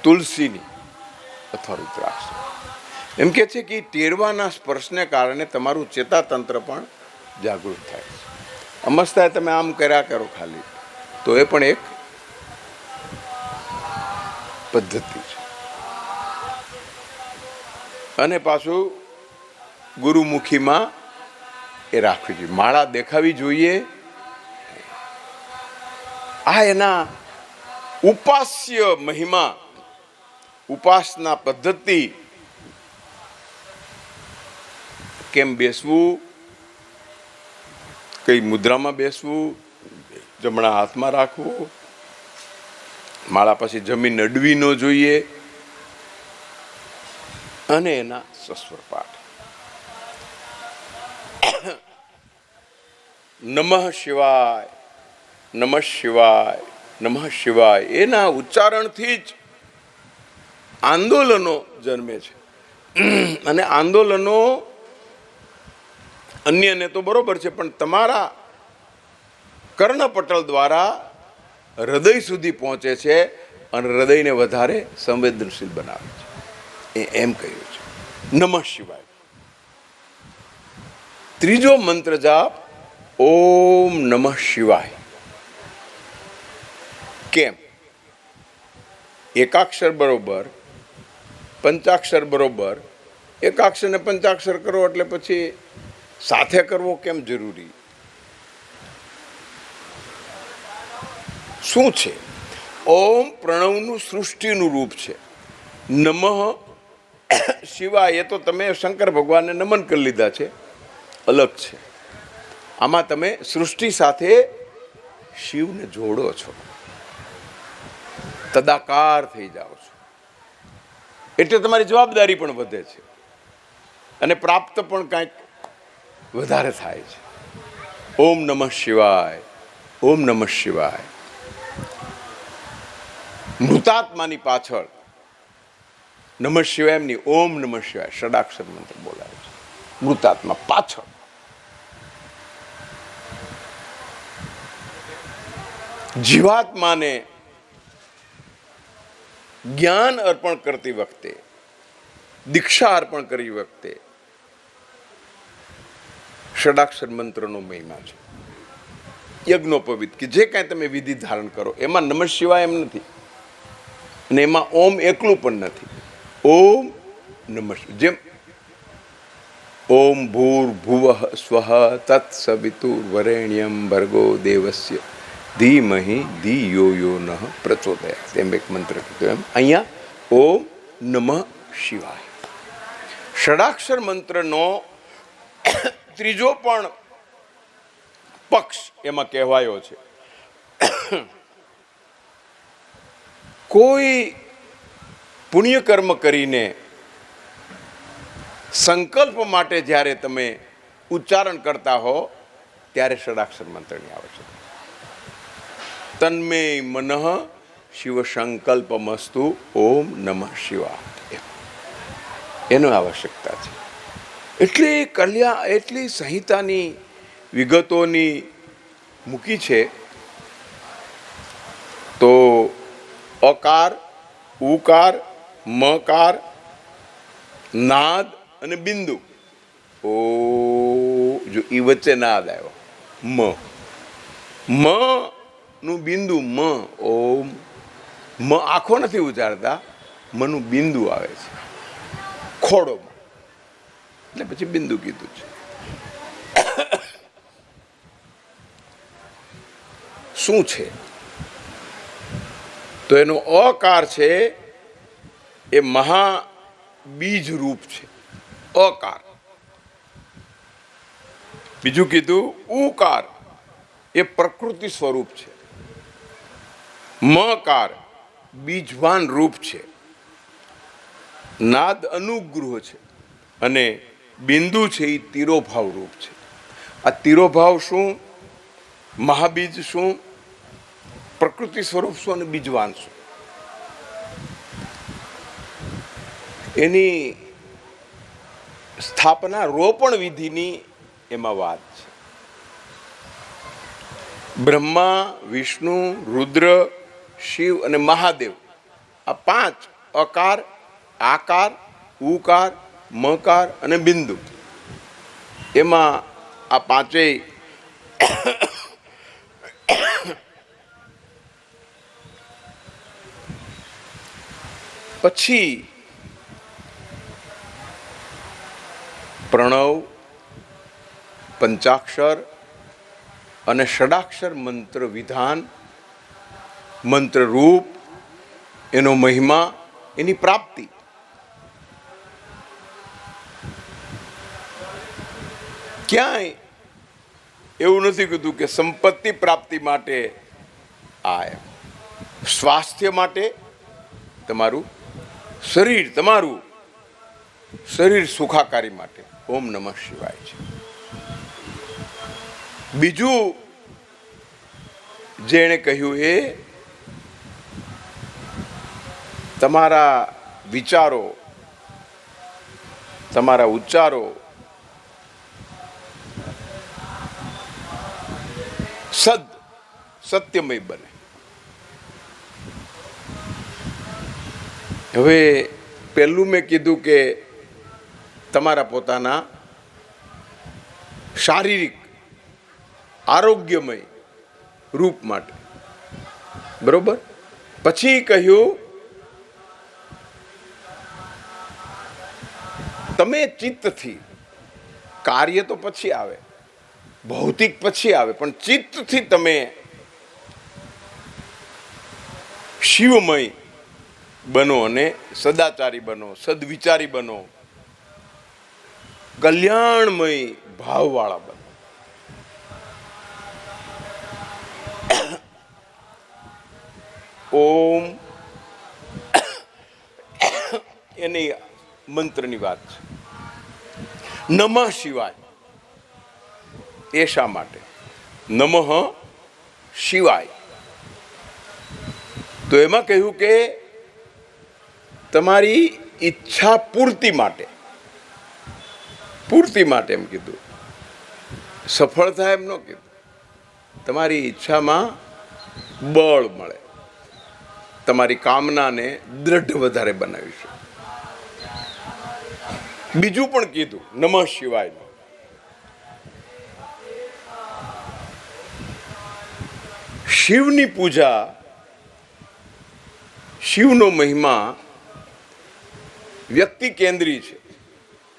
તુલસીની અથવા રુદ્રાક્ષ એમ કે છે કે ટેરવાના સ્પર્શને કારણે તમારું ચેતાતંત્ર પણ જાગૃત થાય છે. અમસ્તા તમે આમ કર્યા કરો ખાલી, તો એ પણ એક પદ્ધતિ છે. અને પાછું ગુરુમુખીમાં એ રાખવી જોઈએ, માળા દેખાવી જોઈએ. આ એના ઉપાસ્ય મહિમા, ઉપાસના પદ્ધતિ. કેમ બેસવું, કઈ મુદ્રામાં બેસવું, જમણા હાથમાં રાખવું, માળા પછી જમીન અડવી ન જોઈએ, અને એના સસ્વર પાઠ. નમઃ શિવાય, નમઃ શિવાય, નમઃ શિવાય. એના ઉચ્ચારણથી જ આંદોલનો જન્મે છે. અને આંદોલનો અન્યને તો બરોબર છે, પણ તમારા કર્ણપટલ દ્વારા હૃદય સુધી પહોંચે છે અને હૃદયને વધારે સંવેદનશીલ બનાવે છે. એમ કહ્યું છે નમઃ શિવાય. ત્રીજો મંત્ર જાપ ઓમ નમઃ શિવાય. કેમ? એકાક્ષર બરોબર, પંચાક્ષર બરોબર, એકાક્ષર ને પંચાક્ષર કરો એટલે પછી સાથે કરવો કેમ જરૂરી? શું છે? ઓમ પ્રણવનું સૃષ્ટિનું રૂપ છે. નમઃ શિવાય એ તો તમે શંકર ભગવાનને નમન કરી લીધા છે, અલગ છે. આમાં તમે સૃષ્ટિ સાથે શિવને જોડો છો, તદાકાર થઈ જાઓ છો, એટલે તમારી જવાબદારી પણ વધે છે અને પ્રાપ્ત પણ કાંઈક વધારે થાય છે. ઓમ નમઃ શિવાય, ઓમ નમઃ શિવાય. મૃતાત્માની પાછળ નમઃ શિવાય એમની ઓમ નમઃ શિવાય ષડાક્ષર મંત્ર બોલાવે છે. મૃતાત્મા પાછળ. જીવાત્માને જ્ઞાન અર્પણ કરતી વખતે, દીક્ષા અર્પણ કરી વખતે ષડાક્ષર મંત્રનો મહિમા છે. યજ્ઞોપવિત કે જે કાંઈ તમે વિધિ ધારણ કરો એમાં નમઃ શિવાય એમ નથી, અને એમાં ઓમ એકલું પણ નથી. ઓમ નમઃ, જેમ ઓમ ભૂર્ભુવઃ સ્વઃ તત્સવિતુર્વરેણ્યમ ભર્ગો દેવસ્ય ધીમહિ ધિયો યો નઃ પ્રચોદયાત, એમ એક મંત્ર કીધો. એમ અહીંયા ઓમ નમઃ શિવાય. ષડાક્ષર મંત્રનો ત્રીજો પણ પક્ષ એમાં કહેવાયો છે. કોઈ પુણ્યકર્મ કરીને સંકલ્પ માટે જ્યારે તમે ઉચ્ચારણ કરતા હો ત્યારે ષડાક્ષર મંત્રની આવશ્યકતા. તન્મે મનઃ શિવ સંકલ્પમસ્તુ ઓમ નમઃ શિવાય, એનો આવશ્યકતા છે. એટલી સંહિતાની વિગતોની મૂકી છે. તો અકાર, ઉકાર, મકાર, નાદ અને બિંદુ. ઓ જો ઈ વચ્ચે નાદ આવ્યો, મ નું બિંદુ મ. ઓમ મ આખો નથી ઉચ્ચારતા, મનું બિંદુ આવે છે ખોડોમાં, એટલે પછી બિંદુ કીધું છે. શું છે? તો એનો અકાર છે એ મહાબીજ રૂપ છે, અકાર. બીજું કીધું ઉકાર એ પ્રકૃતિ સ્વરૂપ છે, મકાર બીજવાન રૂપ છે, નાદ અનુગ્રહ છે, અને બિંદુ છે એ તિરોભાવ રૂપ છે. આ તિરોભાવ શું, મહાબીજ શું, પ્રકૃતિ સ્વરૂપ શું અને બીજવાન શું, એની સ્થાપના રોપણ વિધિની એમાં વાત છે. બ્રહ્મા, વિષ્ણુ, રુદ્ર, શિવ અને મહાદેવ, આ પાંચ અકાર, આકાર, ઉકાર, મકાર અને બિંદુ, એમાં આ પાંચેય પછી પ્રણવ, પંચાક્ષર અને ષડાક્ષર મંત્ર વિધાન, મંત્ર રૂપ, એનો મહિમા, એની પ્રાપ્તિ. ક્યાંય એવું નથી કીધું કે સંપત્તિ પ્રાપ્તિ માટે આ, સ્વાસ્થ્ય માટે, તમારું શરીર સુખાકારી માટે ઓમ નમઃ શિવાય છે. બીજું જેણે કહ્યું એ તમારા વિચારો, તમારા ઉચ્ચારો સત્યમય બને. હવે પહેલું મેં કીધું કે તમારા પોતાના શારીરિક આરોગ્યમય રૂપ માટે, બરોબર. પછી કહ્યું તમે ચિત્તથી, કાર્ય તો પછી આવે, ભૌતિક પછી આવે, પણ ચિત્તથી તમે શિવમય બનો અને સદાચારી બનો, સદવિચારી બનો, કલ્યાણમય ભાવવાળા બનો. ઓમ એની મંત્રની વાત છે. નમઃ શિવાય એ શા માટે? નમઃ શિવાય તો એમાં કહ્યું કે તમારી ઈચ્છા પૂર્તિ માટે, પૂર્તિ માટે એમ કીધું, સફળ થાય એમ ન કીધું. તમારી ઈચ્છામાં બળ મળે, તમારી કામનાને દ્રઢ વધારે બનાવીશું. બીજું પણ કીધું નમઃ શિવાય. શિવની પૂજા, શિવનો મહિમા વ્યક્તિ કેન્દ્રી છે.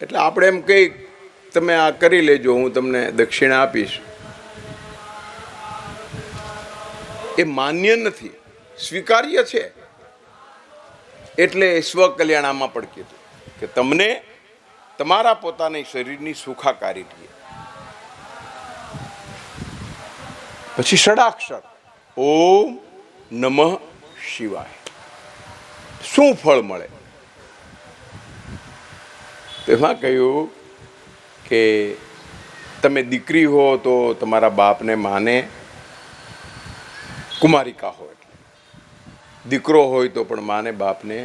એટલે આપણે એમ કહી તમે આ કરી લેજો, હું તમને દક્ષિણા આપીશ, એ માન્ય નથી, સ્વીકાર્ય છે. એટલે સ્વકલ્યાણામાં પણ કીધું કે તમને તમારા પોતાની શરીરની સુખાકારી રહે. પછી ષડાક્ષર ઓમ નમઃ શિવાય. શું ફળ મળે? તેમાં કહ્યું કે તમે દીકરી હો તો તમારા બાપને માને કુમારિકા હોય, એટલે દીકરો હોય તો પણ માને બાપને,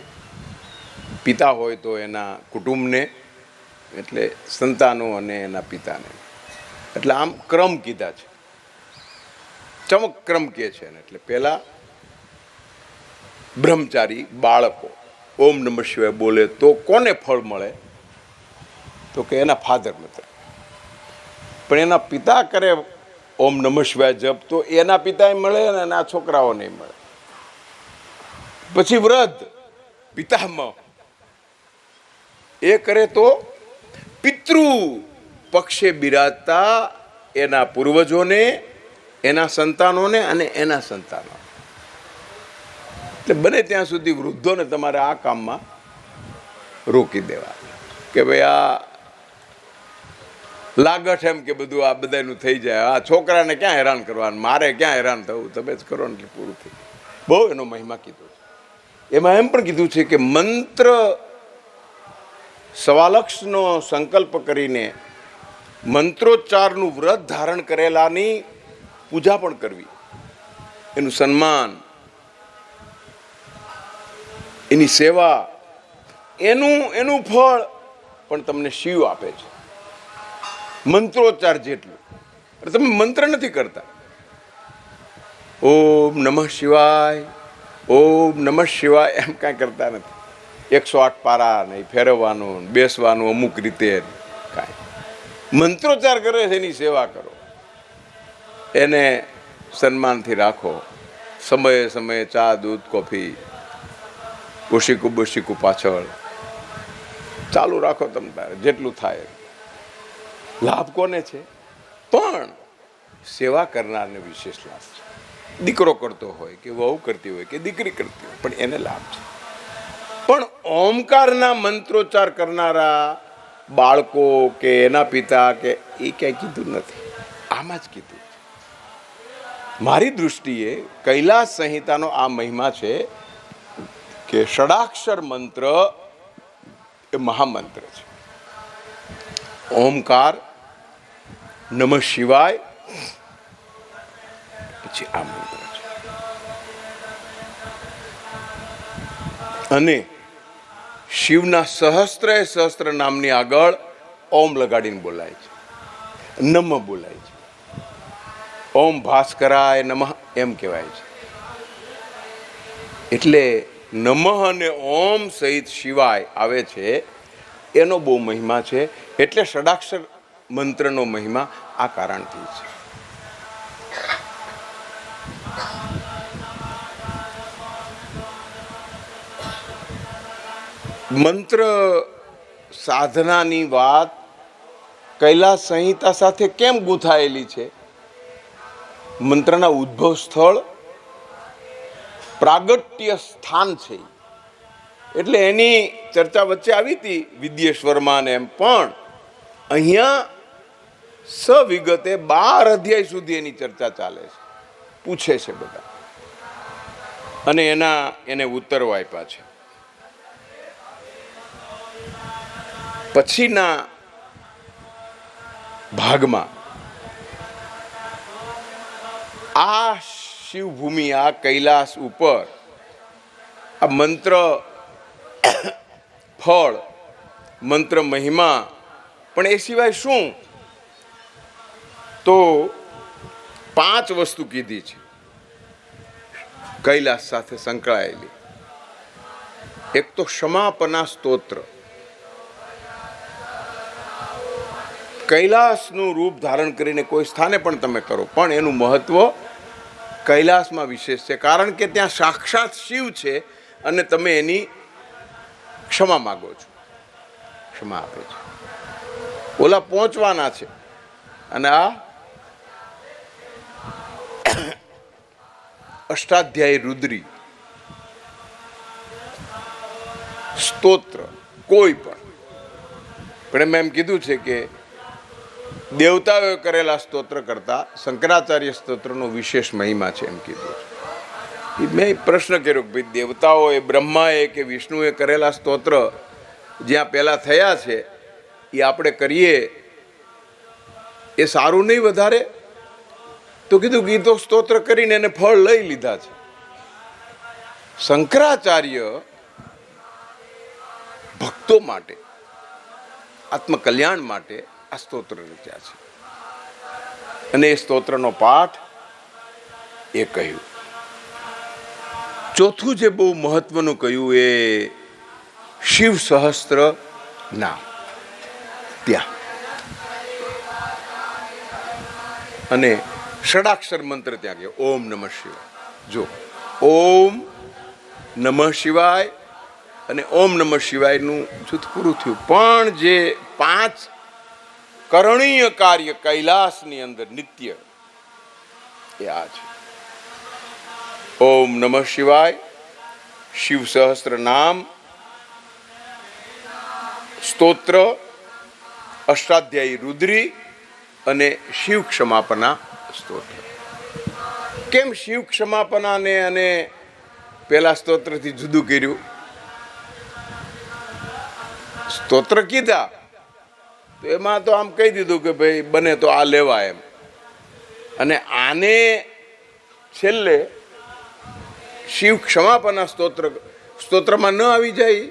પિતા હોય તો એના કુટુંબને, એટલે સંતાનો અને એના પિતાને. એટલે આમ ક્રમ કીધા છે, ચમક્રમ કે છે ને. એટલે પહેલા બ્રહ્મચારી બાળકો ઓમ નમઃ શિવાય બોલે તો કોને ફળ મળે? તો કે એના ફાધર મધર. પણ એના પિતા કરે ઓમ નમઃ શિવાય જપ તો એના પિતાએ મળે અને એના છોકરાઓ નહીં મળે. પછી વૃદ્ધ પિતામહ એ કરે તો પિતૃ પક્ષે બિરાજતા એના પૂર્વજોને, એના સંતાનોને અને એના સંતાનો. એટલે બને ત્યાં સુધી વૃદ્ધોને તમારે આ કામમાં રોકી દેવા કે ભાઈ આ લાગઠ એમ કે બધું આ બધાનું થઈ જાય, આ છોકરાને ક્યાં હેરાન કરવાનું, મારે ક્યાં હેરાન થવું, તમે જ કરો ને એટલે પૂરું થઈ. બહુ એનો મહિમા કીધો છે. એમાં એમ પણ કીધું છે કે મંત્ર સવાલક્ષનો સંકલ્પ કરીને મંત્રોચ્ચારનું વ્રત ધારણ કરેલાની પૂજા પણ કરવી, એનું સન્માન, એની સેવા, એનું ફળ પણ તમને શિવ આપે છે. મંત્રોચ્ચાર જેટલું. તમે મંત્ર નથી કરતા, ઓમ નમઃ શિવાય, ઓમ નમઃ શિવાય એમ કાંઈ કરતા નથી. 108 પારા નહીં, ફેરવવાનું, બેસવાનું અમુક રીતે, કાંઈ મંત્રોચ્ચાર કરે છે એની સેવા કરો, એને સન્માનથી રાખો. સમયે સમયે ચા, દૂધ, કોફી, ઓશીકું બોશીકું પાછળ ચાલુ રાખો. તમે તારે જેટલું થાય. લાભ કોને છે? પણ સેવા કરનારને વિશેષ લાભ છે. દીકરો કરતો હોય કે વહુ કરતી હોય કે દીકરી કરતી હોય, પણ એને લાભ છે. પણ ઓમકારના મંત્રોચ્ચાર કરનારા બાળકો કે એના પિતા કે એ ક્યાંય કીધું નથી, આમાં જ કીધું. મારી દૃષ્ટિએ કૈલાસ સંહિતાનો આ મહિમા છે કે ષડાક્ષર મંત્ર એ મહામંત્ર છે. ઓમકાર, નમઃ શિવાય, પછી આ મંત્ર છે. અને શિવના સહસ્ત્ર નામની આગળ ઓમ લગાડીને બોલાય છે, નમઃ બોલાય છે. ઓમ ભાસ્કરાય નમઃ એમ કહેવાય છે. એટલે નમઃ અને ઓમ સહિત શિવાય આવે છે, એનો બહુ મહિમા છે. એટલે ષડાક્ષર મંત્રનો મહિમા આ કારણથી છે. મંત્ર સાધનાની વાત કૈલાસ સંહિતા સાથે કેમ ગૂંથાયેલી છે? મંત્રના ઉદ્ભવ સ્થળ પ્રાગટ્ય સ્થાન છે, એટલે એની ચર્ચા વચ્ચે આવી હતી વિદ્યેશ્વરમાં ને એમ. પણ અહીંયા સવિગતે 12 અધ્યાય સુધી એની ચર્ચા ચાલે છે, પૂછે છે બધા, અને એને ઉત્તરો આપ્યા છે. પછીના ભાગમાં આ શિવભૂમિ, આ કૈલાસ ઉપર આ મંત્ર ફળ, મંત્ર મહિમા, પણ એ સિવાય શું, તો 5 વસ્તુ કીધી છે કૈલાસ સાથે સંકળાયેલી. એક તો ક્ષમાપના સ્તોત્ર, કૈલાસનું રૂપ ધારણ કરીને કોઈ સ્થાને પણ તમે કરો, પણ એનું મહત્વ કૈલાસમાં વિશેષ છે, કારણ કે ત્યાં સાક્ષાત શિવ છે અને તમે એની ક્ષમા માગો છો, ક્ષમા આપે છે. ઓલા પહોંચવાના છે, અને આ અષ્ટાધ્યાયી રુદ્રી સ્તોત્ર કોઈ પણ એમ કીધું છે કે દેવતાઓએ કરેલા સ્તોત્ર કરતા શંકરાચાર્ય સ્તોત્રનો વિશેષ મહિમા છે એમ કીધું છે. મેં પ્રશ્ન કર્યો કે ભાઈ દેવતાઓએ, બ્રહ્માએ કે વિષ્ણુએ કરેલા સ્તોત્ર જ્યાં પહેલાં થયા છે એ આપણે કરીએ એ સારું નહીં વધારે? તો કીધું કે તો સ્તોત્ર કરીને એને ફળ લઈ લીધા છે. શંકરાચાર્ય ભક્તો માટે, આત્મકલ્યાણ માટે આ સ્તોત્ર રચ્યા છે, અને એ સ્તોત્રનો પાઠ એ કહ્યું. ચોથું જે બહુ મહત્વનું કહ્યું એ શિવ સહસ્ત્ર નામ, ત્યાં અને ષડાક્ષર મંત્ર ત્યાં ગયો, ઓમ નમઃ શિવાય. જો ઓમ નમઃ શિવાય અને ઓમ નમઃ શિવાયનું જૂથ પૂરું થયું, પણ જે 5 કરણીય કાર્ય કૈલાસની અંદર નિત્ય એ આ છે. ઓમ નમઃ શિવાય, શિવ સહસ્ત્ર નામ, સ્તોત્ર, અષ્ટાધ્યાયી રુદ્રી અને શિવ ક્ષમાપના સ્તોત્ર. કેમ શિવ ક્ષમાપનાને અને પેલા સ્તોત્રથી જુદું કર્યું? સ્તોત્ર કીધા તો એમાં તો આમ કહી દીધું કે ભાઈ બને તો આ લેવા એમ, અને આને છેલ્લે શિવ ક્ષમાપના સ્તોત્રમાં ન આવી જાય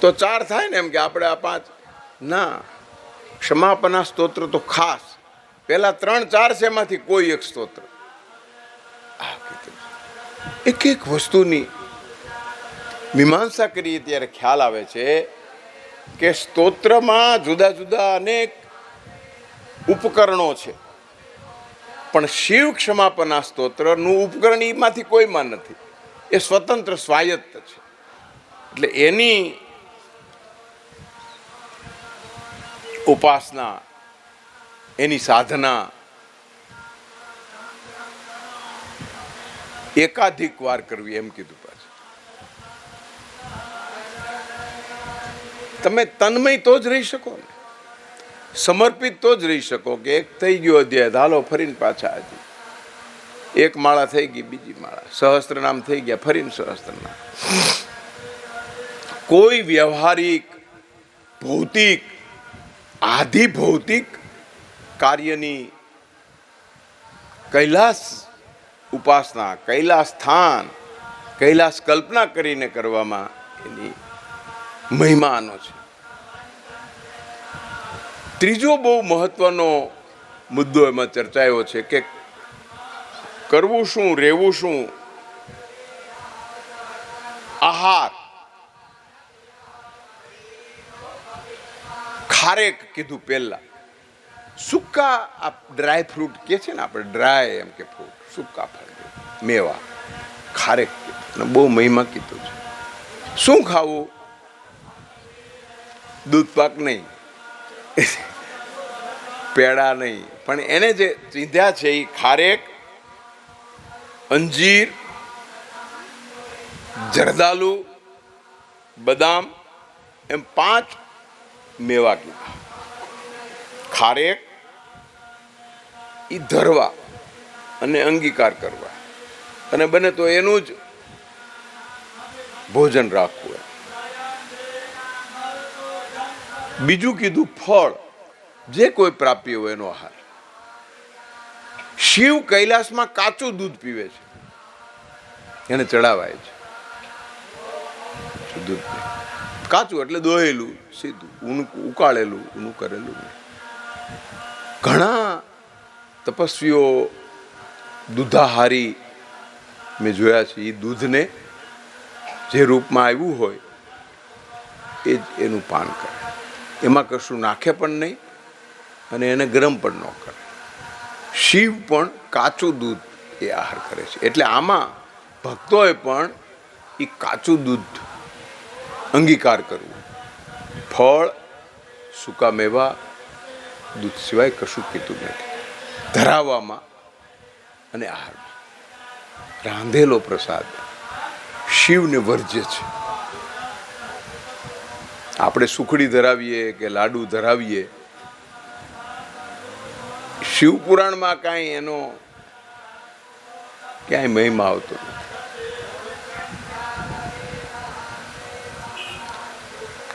તો 4 થાય ને, એમ કે આપણે આ 5 ના. ક્ષમાપના સ્તોત્ર તો ખાસ, પેલા 3-4 છે એમાંથી કોઈ એક સ્તોત્ર. એક એક વસ્તુની મીમાંસા કરીએ ત્યારે ખ્યાલ આવે છે કે સ્તોત્રમાં જુદા જુદા અનેક ઉપકરણો છે, પણ શિવ ક્ષમાપના સ્તોત્રનું ઉપકરણ એમાંથી કોઈમાં નથી, એ સ્વતંત્ર સ્વાયત્ત છે. એટલે એની ઉપાસના, એની સાધના એકાધિક વાર કરવી એમ કીધું. પાછું તમે તન્મય તો જ રહી શકો ને, સમર્પિત તો જ રહી શકો કે એક થઈ ગયો અધ્યાય, હાલો ફરીને પાછા હજી એક માળા થઈ ગઈ, બીજી માળા, સહસ્ત્ર નામ થઈ ગયા, ફરીને સહસ્ત્ર નામ. કોઈ વ્યવહારિક, ભૌતિક, આધિ ભૌતિક કાર્યની કૈલાસ ઉપાસના, કૈલાસ સ્થાન, કૈલાસ કલ્પના કરીને કરવામાં એની મહિમાનો છે. ત્રીજો બહુ મહત્વનો મુદ્દો એમાં ચર્ચાયો છે કે કરવું શું, રહેવું શું, આહાર. ખારેક કીધું પહેલા, સૂકા ડ્રાય ફ્રૂટ કે છે ને આપણે, ડ્રાય એમ કે ફ્રૂટ, સૂકા ફળ, મેવા, ખારેક કીધું, બહુ મહિમા કીધું છે. શું ખાવું? દૂધ પાક નહીં, પેડા નહીં, પણ એને જે ચીંધ્યા છે એ ખારેક, અંજીર, જરદાલુ, બદામ, એમ 5 મેવા કીધા. ખારેક એ ધરવા અને અંગીકાર કરવા, અને બને તો એનું જ ભોજન રાખવું. બીજું કીધું ફળ, જે કોઈ પ્રાપ્ય હોય એનો આહાર. શિવ કૈલાસમાં કાચું દૂધ પીવે છે, એને ચડાવાય છે. દૂધ કાચું એટલે દોહેલું, સીધું, ઊનું ઉકાળેલું, ઊનું કરેલું. ઘણા તપસ્વીઓ દૂધાહારી મેં જોયા છે, એ દૂધને જે રૂપમાં આવ્યું હોય એ જ એનું પાન કરે. એમાં કશું નાખે પણ નહીં અને એને ગરમ પણ ન કરે. શિવ પણ કાચું દૂધ એ આહાર કરે છે. એટલે આમાં ભક્તોએ પણ એ કાચું દૂધ અંગીકાર કરવું. ફળ, સૂકા મેવા, દૂધ સિવાય કશું કીધું નથી. ધરાવવામાં અને આહારમાં રાંધેલો પ્રસાદ શિવને વર્જ્ય છે. આપણે સુખડી ધરાવીએ કે લાડુ ધરાવીએ, શિવપુરાણમાં કાંઈ એનો ક્યાંય મહિમા આવતો નથી.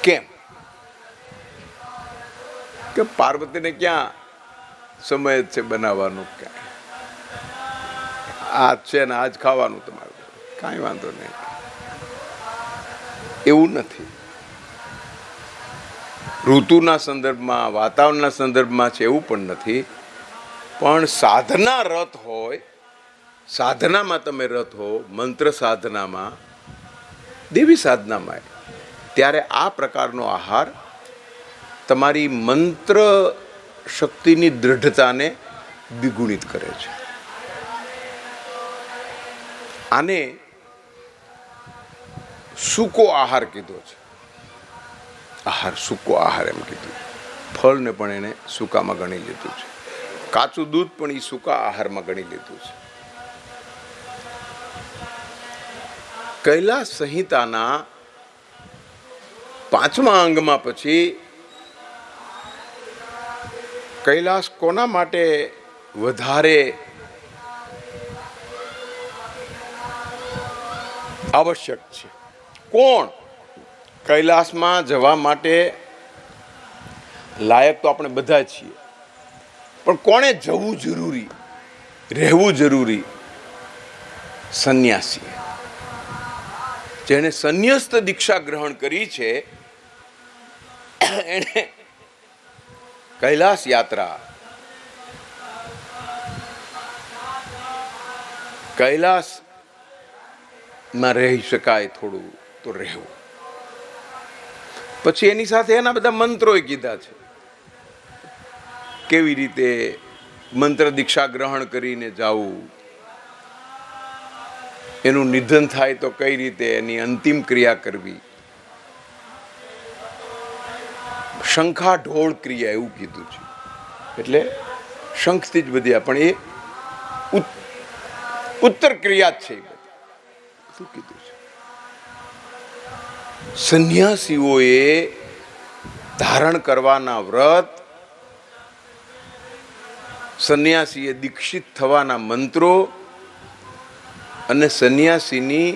કેમ કે પાર્વતીને ક્યાં સમય છે બનાવવાનું? ક્યાંય આજ છે ને આજ ખાવાનું તમારે, કાંઈ વાંધો નહીં, એવું નથી. ઋતુના સંદર્ભમાં, વાતાવરણના સંદર્ભમાં છે એવું પણ નથી. પણ સાધના રત હોય, સાધનામાં તમે રત હો, મંત્ર સાધનામાં, દેવી સાધનામાં, ત્યારે આ પ્રકારનો આહાર તમારી મંત્ર શક્તિની દ્રઢતાને દ્વિગુણિત કરે છે. આને સૂકો આહાર કીધો છે. આહાર, સૂકો આહાર એમ કીધું. ફળને પણ એને સૂકામાં ગણી લીધું છે. કાચું દૂધ પણ એ સૂકા આહારમાં ગણી લીધું છે. કૈલાસ સંહિતાના 5મા અંગમાં પછી કૈલાસ કોના માટે વધારે આવશ્યક છે? કોણ કૈલાસમાં જવા માટે લાયક? તો આપણે બધા છીએ, પણ કોણે જવું જરૂરી, રહેવું જરૂરી? સંન્યાસી, જેને સંન્યસ્ત દીક્ષા ગ્રહણ કરી છે, એને કૈલાસ યાત્રા, કૈલાસમાં રહી શકાય થોડું તો રહેવું. પછી એની સાથે એના બધા મંત્રોય કીધા છે. કેવી રીતે મંત્ર દીક્ષા ગ્રહણ કરીને જાવું, એનું નિધન થાય તો કઈ રીતે એની અંતિમ ક્રિયા કરવી, શંખા ઢોળ ક્રિયા એવું કીધું છે. એટલે શંખથી જ બધી, પણ એ ઉત્તર ક્રિયા જ છે. શું કીધું છે? સંન્યાસીઓએ ધારણ કરવાના વ્રત, સંન્યાસીએ દીક્ષિત થવાના મંત્રો અને સંન્યાસીની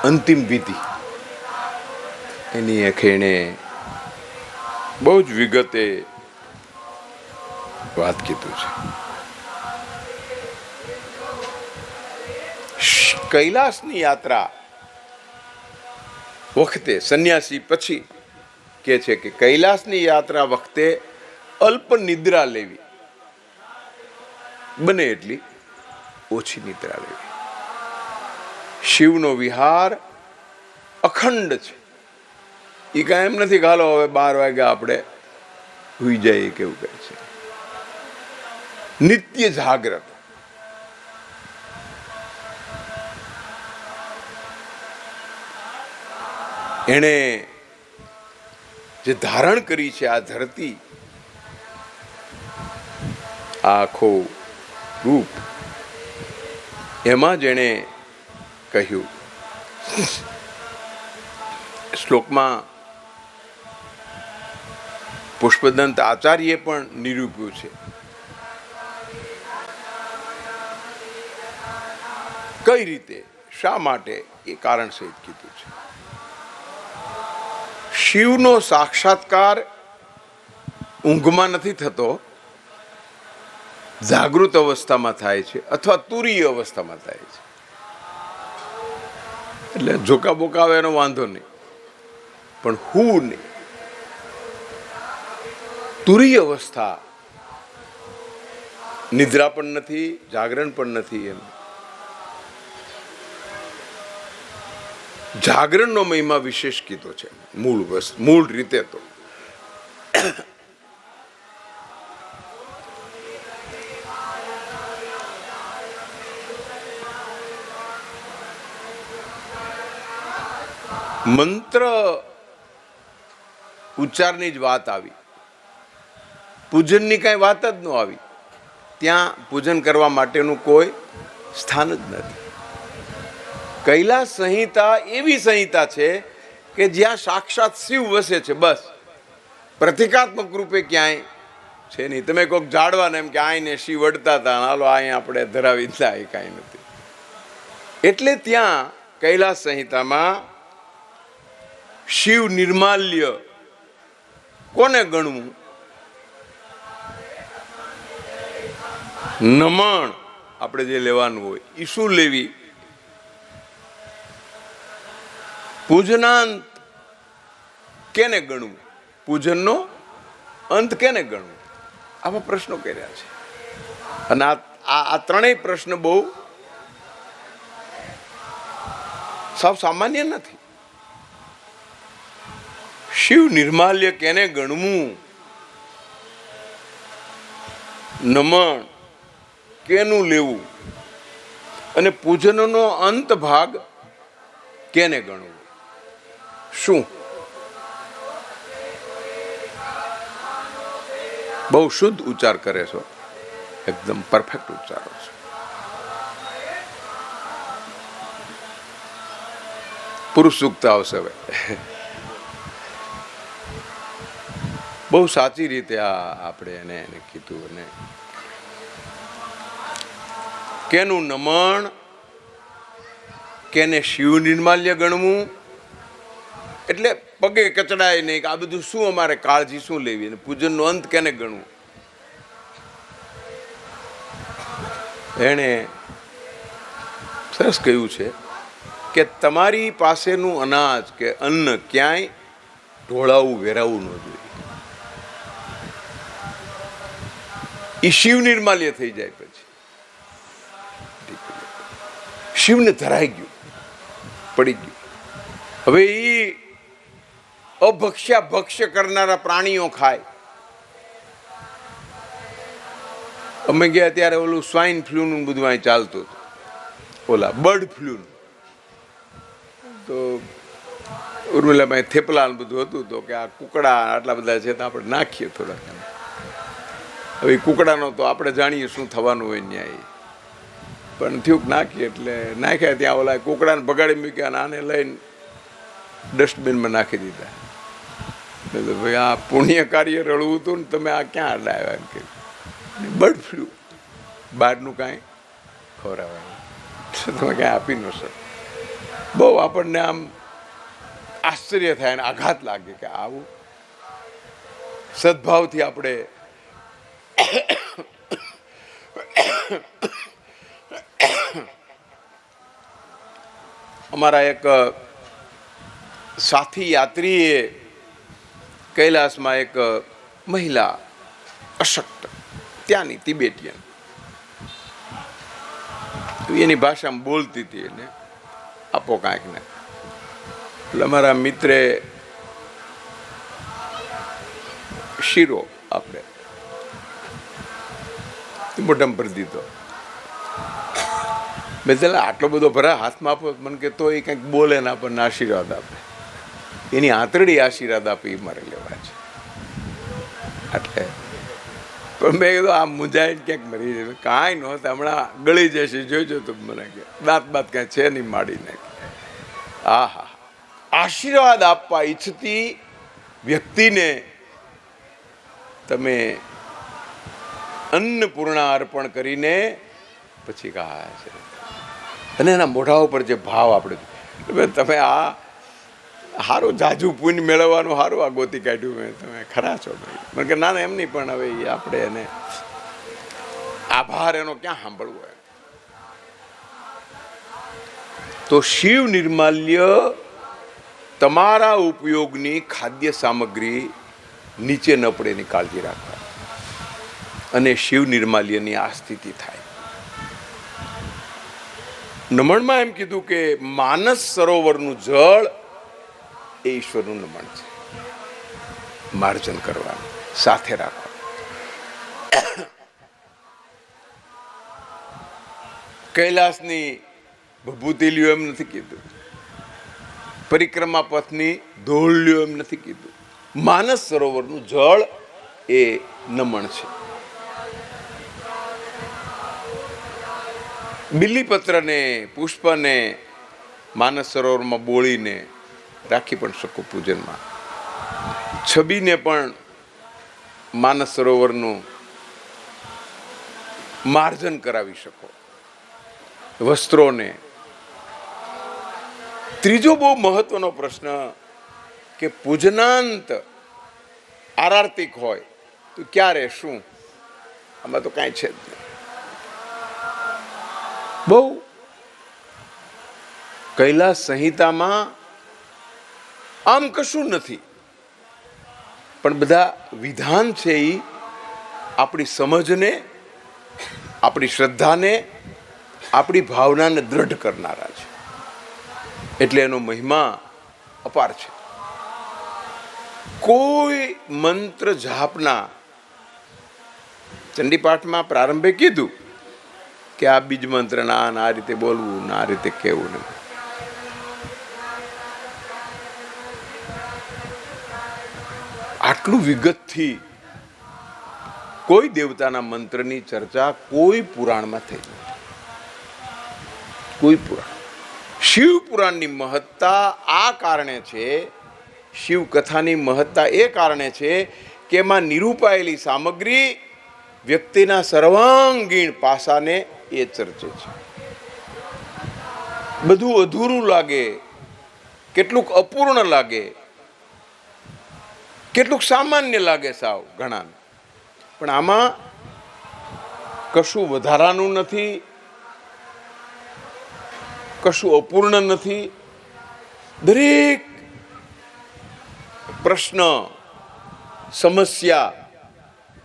અંતિમ વિધિ, એની એખેણે બહુ જ વિગતે વાત કીધું છે. કૈલાસની યાત્રા વખતે સંન્યાસી પછી કે છે કે કૈલાસની યાત્રા વખતે અલ્પ નિદ્રા લેવી, બને એટલી ઓછી નિદ્રા લેવી. શિવનો વિહાર અખંડ છે. એ કાંઈ એમ નથી કે હાલો હવે 12 વાગ્યા આપણે સુઈ જઈએ કેવું કહે છે. નિત્ય જાગ્રત. એણે જે ધારણ કરી છે આ ધરતી, આ આખો રૂપ, એમાં જ એણે કહ્યું. શ્લોકમાં પુષ્પદંત આચાર્યે પણ નિરૂપ્યું છે. કઈ રીતે, શા માટે, એ કારણ સહિત કીધું છે. શિવનો સાક્ષાત્કાર ઊંઘમાં નથી થતો, જાગૃત અવસ્થામાં થાય છે અથવા તુરીય અવસ્થામાં થાય છે. એટલે ઝોકા બોકા આવે એનો વાંધો નહીં, પણ હું નહીં. તુરીય અવસ્થા, નિદ્રા પણ નથી, જાગરણ પણ નથી. એમ જાગરણનો મહિમા વિશેષ કીધો છે મૂળ રીતે તો. મંત્ર ઉચ્ચારની જ વાત આવી, પૂજનની કાંઈ વાત જ ન આવી. ત્યાં પૂજન કરવા માટેનું કોઈ સ્થાન જ નથી. કૈલાસ સંહિતા એવી સંહિતા છે કે જ્યાં સાક્ષાત શિવ વસે છે, બસ. પ્રતિકાત્મક રૂપે ક્યાંય છે નહીં. તમે કોઈક જાડવાને એમ કે આઈને શિવ વડતા હતા, હાલો અહીંયા આપણે ધરાવી દીધા, એ કાંઈ નથી. એટલે ત્યાં કૈલાસ સંહિતામાં શિવ નિર્માલ્ય કોને ગણવું? નમણ આપણે જે લેવાનું હોય એ શું લેવી? પૂજનાંત કેને ગણવું? પૂજનનો અંત કેને ગણવું? આવા પ્રશ્નો કર્યા છે. અને આ ત્રણેય પ્રશ્ન બહુ સાવ સામાન્ય નથી. શિવ નિર્માલ્ય કેને ગણવું? નમણ કેનું લેવું? અને પૂજનનો અંત ભાગ કેને ગણવું? શું? બહુ શુદ્ધ ઉચ્ચાર કરે છો, એકદમ પરફેક્ટ ઉચ્ચારો છે. પુરુષ સૂક્ત આવશે હવે. બહુ સાચી રીતે આપણે એને કીધું. અને કેનું નમણ, કેને શિવ નિર્માલ્ય ગણવું? એટલે પગે કચડાય નહીં કે આ બધું શું અમારે કાળજી શું લેવી? અને પૂજનનો અંત કેને ગણવું? એણે સરસ કહ્યું છે કે તમારી પાસેનું અનાજ કે અન્ન ક્યાંય ઢોળાવું, વેરાવું ન જોઈએ. એ શિવ નિર્માલ્ય થઈ જાય પછી શિવને ધરાઈ ગયું, પડી ગયું. હવે એ અભક્ષ્યા ભક્ષ્ય કરનારા પ્રાણીઓ ખાય. અમે ગયા ત્યારે ઓલું સ્વાઇન ફ્લૂનું બધું અહીં ચાલતું હતું, ઓલા બર્ડ ફ્લૂનું. તો ઉર્મિલાભાઈ થેપલા બધું હતું, તો કે આ કુકડા આટલા બધા છે તો આપણે નાખીએ થોડાક. હવે કુકડાનો તો આપણે જાણીએ શું થવાનું હોય ન્યાય, પણ થયું નાખીએ એટલે નાખ્યા. ત્યાં ઓલા કુકડાને ભગાડી મૂક્યા અને આને લઈને ડસ્ટબિનમાં નાખી દીધા. એટલે ભાઈ આ પુણ્ય કાર્ય રળવું હતું ને, તમે આ ક્યાં લાવ્યા એમ કે. બર્ડ ફ્લૂ, બહારનું કાંઈ ખવડાવવાનું તમે કાંઈ આપી ન શકો. બહુ આપણને આમ આશ્ચર્ય થાય અને આઘાત લાગે કે આવું સદભાવથી આપણે અમારા એક સાથી યાત્રીએ કૈલાસમાં એક મહિલા અશક્ત, ત્યાંની તિબેટિયન, એની ભાષામાં બોલતી હતી, એને આપો કાંઈક ને. એટલે અમારા મિત્રે શીરો આપણે મોઢામાં ભરી દીધો. મેં ચાલે આટલો બધો ભરા હાથમાં આપો, મને કે તો એ કંઈક બોલે ને આપણને આશીર્વાદ આપે. એની આંતરડી આશીર્વાદ આપી મારે લેવા છે. એટલે પણ મેં કીધું આ મુંજાઈ ક્યાંક મરી જાય, કાંઈ નહોતા, હમણાં ગળી જશે, જોઈજો તો મને કે દાંત બાત કાંઈ છે નહીં, માડી નાખે. આહા, આશીર્વાદ આપવા ઈચ્છતી વ્યક્તિને તમે અન્નપૂર્ણા અર્પણ કરીને પછી કહા છે, અને એના મોઢા ઉપર જે ભાવ આપણે, તમે આ સારું જાજુ પુણ્ય મેળવવાનું સારું આ ગોતી કાઢ્યું મેં, તમે ખરા છો ભાઈ. મને કે ના ના એમ નહીં, પણ હવે એ આપણે એને આભાર એનો ક્યાં સાંભળવો હોય. તો શિવ નિર્માલ્ય તમારા ઉપયોગની ખાદ્ય સામગ્રી નીચે ન પડે એની કાળજી રાખવા, અને શિવ નિર્માલ્યની આ સ્થિતિ થાય. નમણમાં એમ કીધું કે માનસ સરોવરનું જળ એ ઈશ્વરનું નમણ છે, માર્જન કરવાનું, સાથે રાખવાનું. કૈલાસની ભભૂતિ લ્યો એમ નથી કીધું, પરિક્રમા પથની ધોળ લ્યો એમ નથી કીધું. માનસ સરોવરનું જળ એ નમણ છે. બિલીપત્રને પુષ્પને માનસ સરોવરમાં બોળીને રાખી પણ શકો પૂજનમાં. છબીને પણ માનસ સરોવરનું માર્જન કરાવી શકો, વસ્ત્રોને. ત્રીજો બહુ મહત્વનો પ્રશ્ન કે પૂજનાંત આરાર્તિક હોય તો ક્યારે શું? આમાં તો કાંઈ છે જ નહીં. બહુ કૈલાસ સંહિતામાં આમ કશું નથી, પણ બધા વિધાન છે એ આપણી સમજને, આપણી શ્રદ્ધાને, આપણી ભાવનાને દ્રઢ કરનારા છે. એટલે એનો મહિમા અપાર છે. કોઈ મંત્ર જાપના ચંડીપાઠમાં પ્રારંભે કીધું કે આ બીજ મંત્રના આ રીતે બોલવું, આ રીતે કહેવું નહીં. આટલું વિગતથી કોઈ દેવતાના મંત્રની ચર્ચા કોઈ પુરાણમાં થઈ નથી. કોઈ પુરાણ. શિવ પુરાણની મહત્તા આ કારણે છે, શિવ કથાની મહત્તા એ કારણે છે કે એમાં નિરૂપાયેલી સામગ્રી વ્યક્તિના સર્વાંગીણ પાસાને એ ચર્ચે છે. બધું અધૂરું લાગે, કેટલુંક અપૂર્ણ લાગે, કેટલુંક સામાન્ય લાગે સાવ ઘણાને, પણ આમાં કશું વધારાનું નથી, કશું અપૂર્ણ નથી. દરેક પ્રશ્ન, સમસ્યા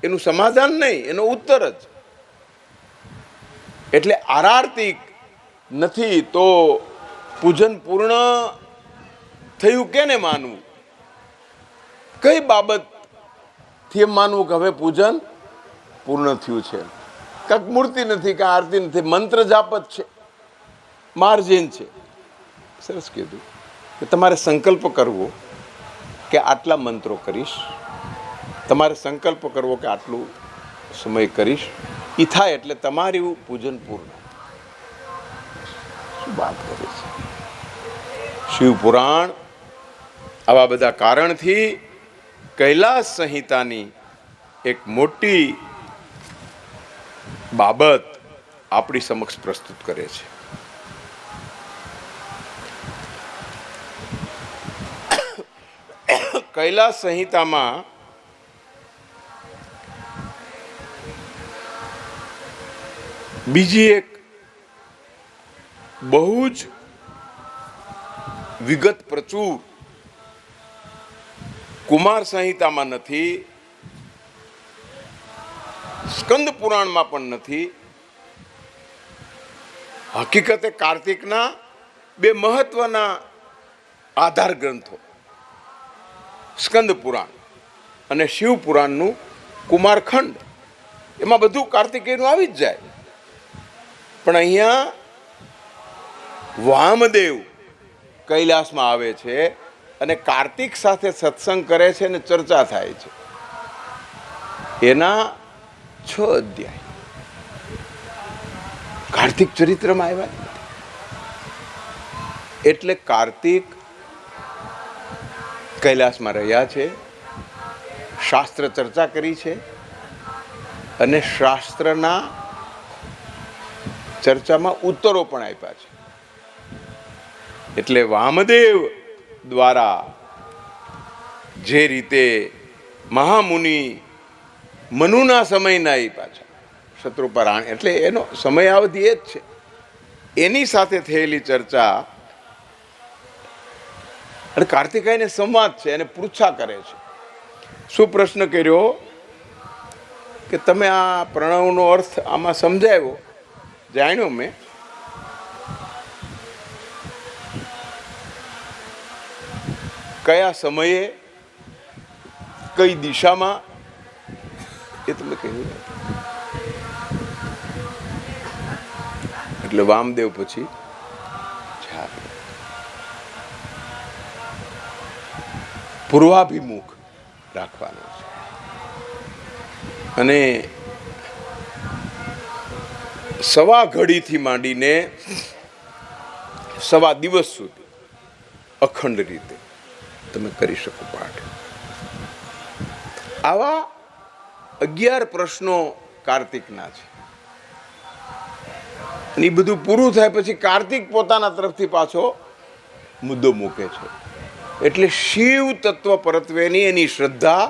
એનું સમાધાન નહીં, એનો ઉત્તર જ. એટલે આરાર્તિક નથી તો પૂજન પૂર્ણ થયું કેને માનવું? કઈ બાબતથી એમ માનવું કે હવે પૂજન પૂર્ણ થયું છે? કાંક મૂર્તિ નથી, કાંઈ આરતી નથી, મંત્ર જાપ જ છે, માર્જિન છે. સરસ કીધું કે તમારે સંકલ્પ કરવો કે આટલા મંત્રો કરીશ, તમારે સંકલ્પ કરવો કે આટલું સમય કરીશ, એ થાય એટલે તમારું પૂજન પૂર્ણ. શું વાત કરે છે શિવ પુરાણ! આવા બધા કારણથી કૈલાસ સંહિતાની એક મોટી બાબત આપણી સમક્ષ પ્રસ્તુત કરે છે. કૈલાસ સંહિતામાં બીજી એક બહુ જ વિગત પ્રચુર, કુમાર સંહિતામાં નથી, સ્કંદ પુરાણમાં પણ નથી. હકીકતે કાર્તિકના બે મહત્વના આધાર ગ્રંથો, સ્કંદ પુરાણ અને શિવ પુરાણનું કુમારખંડ, એમાં બધું કાર્તિકેયનું આવી જ જાય. પણ અહીંયા વામદેવ કૈલાસમાં આવે છે અને કાર્તિક સાથે સત્સંગ કરે છે અને ચર્ચા થાય છે. એના 6 અધ્યાય કાર્તિક ચરિત્રમાં આવ્યા. એટલે કાર્તિક કૈલાસમાં રહ્યા છે, શાસ્ત્ર ચર્ચા કરી છે અને શાસ્ત્રના ચર્ચામાં ઉત્તરો પણ આપ્યા છે. એટલે વામદેવ દ્વારા જે રીતે મહામુનિ મનુના સમયના આપ્યા છે શત્રુપરાણ, એટલે એનો સમયાવધિ એ જ છે. એની સાથે થયેલી ચર્ચા અને કાર્તિકાયને સંવાદ છે, એને પૃચ્છા કરે છે. શું પ્રશ્ન કર્યો કે તમે આ પ્રણવનો અર્થ આમાં સમજાવ્યો, જાણ્યો મેં, કયા સમયે કઈ દિશામાં એ તમે કહ્યું. એટલે વામદેવ પછી પૂર્વાભિમુખ રાખવાનો છે અને સવા ઘડીથી માંડીને સવા દિવસ સુધી અખંડ રીતે તમે કરી શકો પાઠ. આવા 11 પ્રશ્નો કાર્તિકના છે. અને એ બધું પૂરું થાય પછી કાર્તિક પોતાના તરફથી પાછો મુદ્દો મૂકે છે. એટલે શિવ તત્વ પરત્વેની એની શ્રદ્ધા,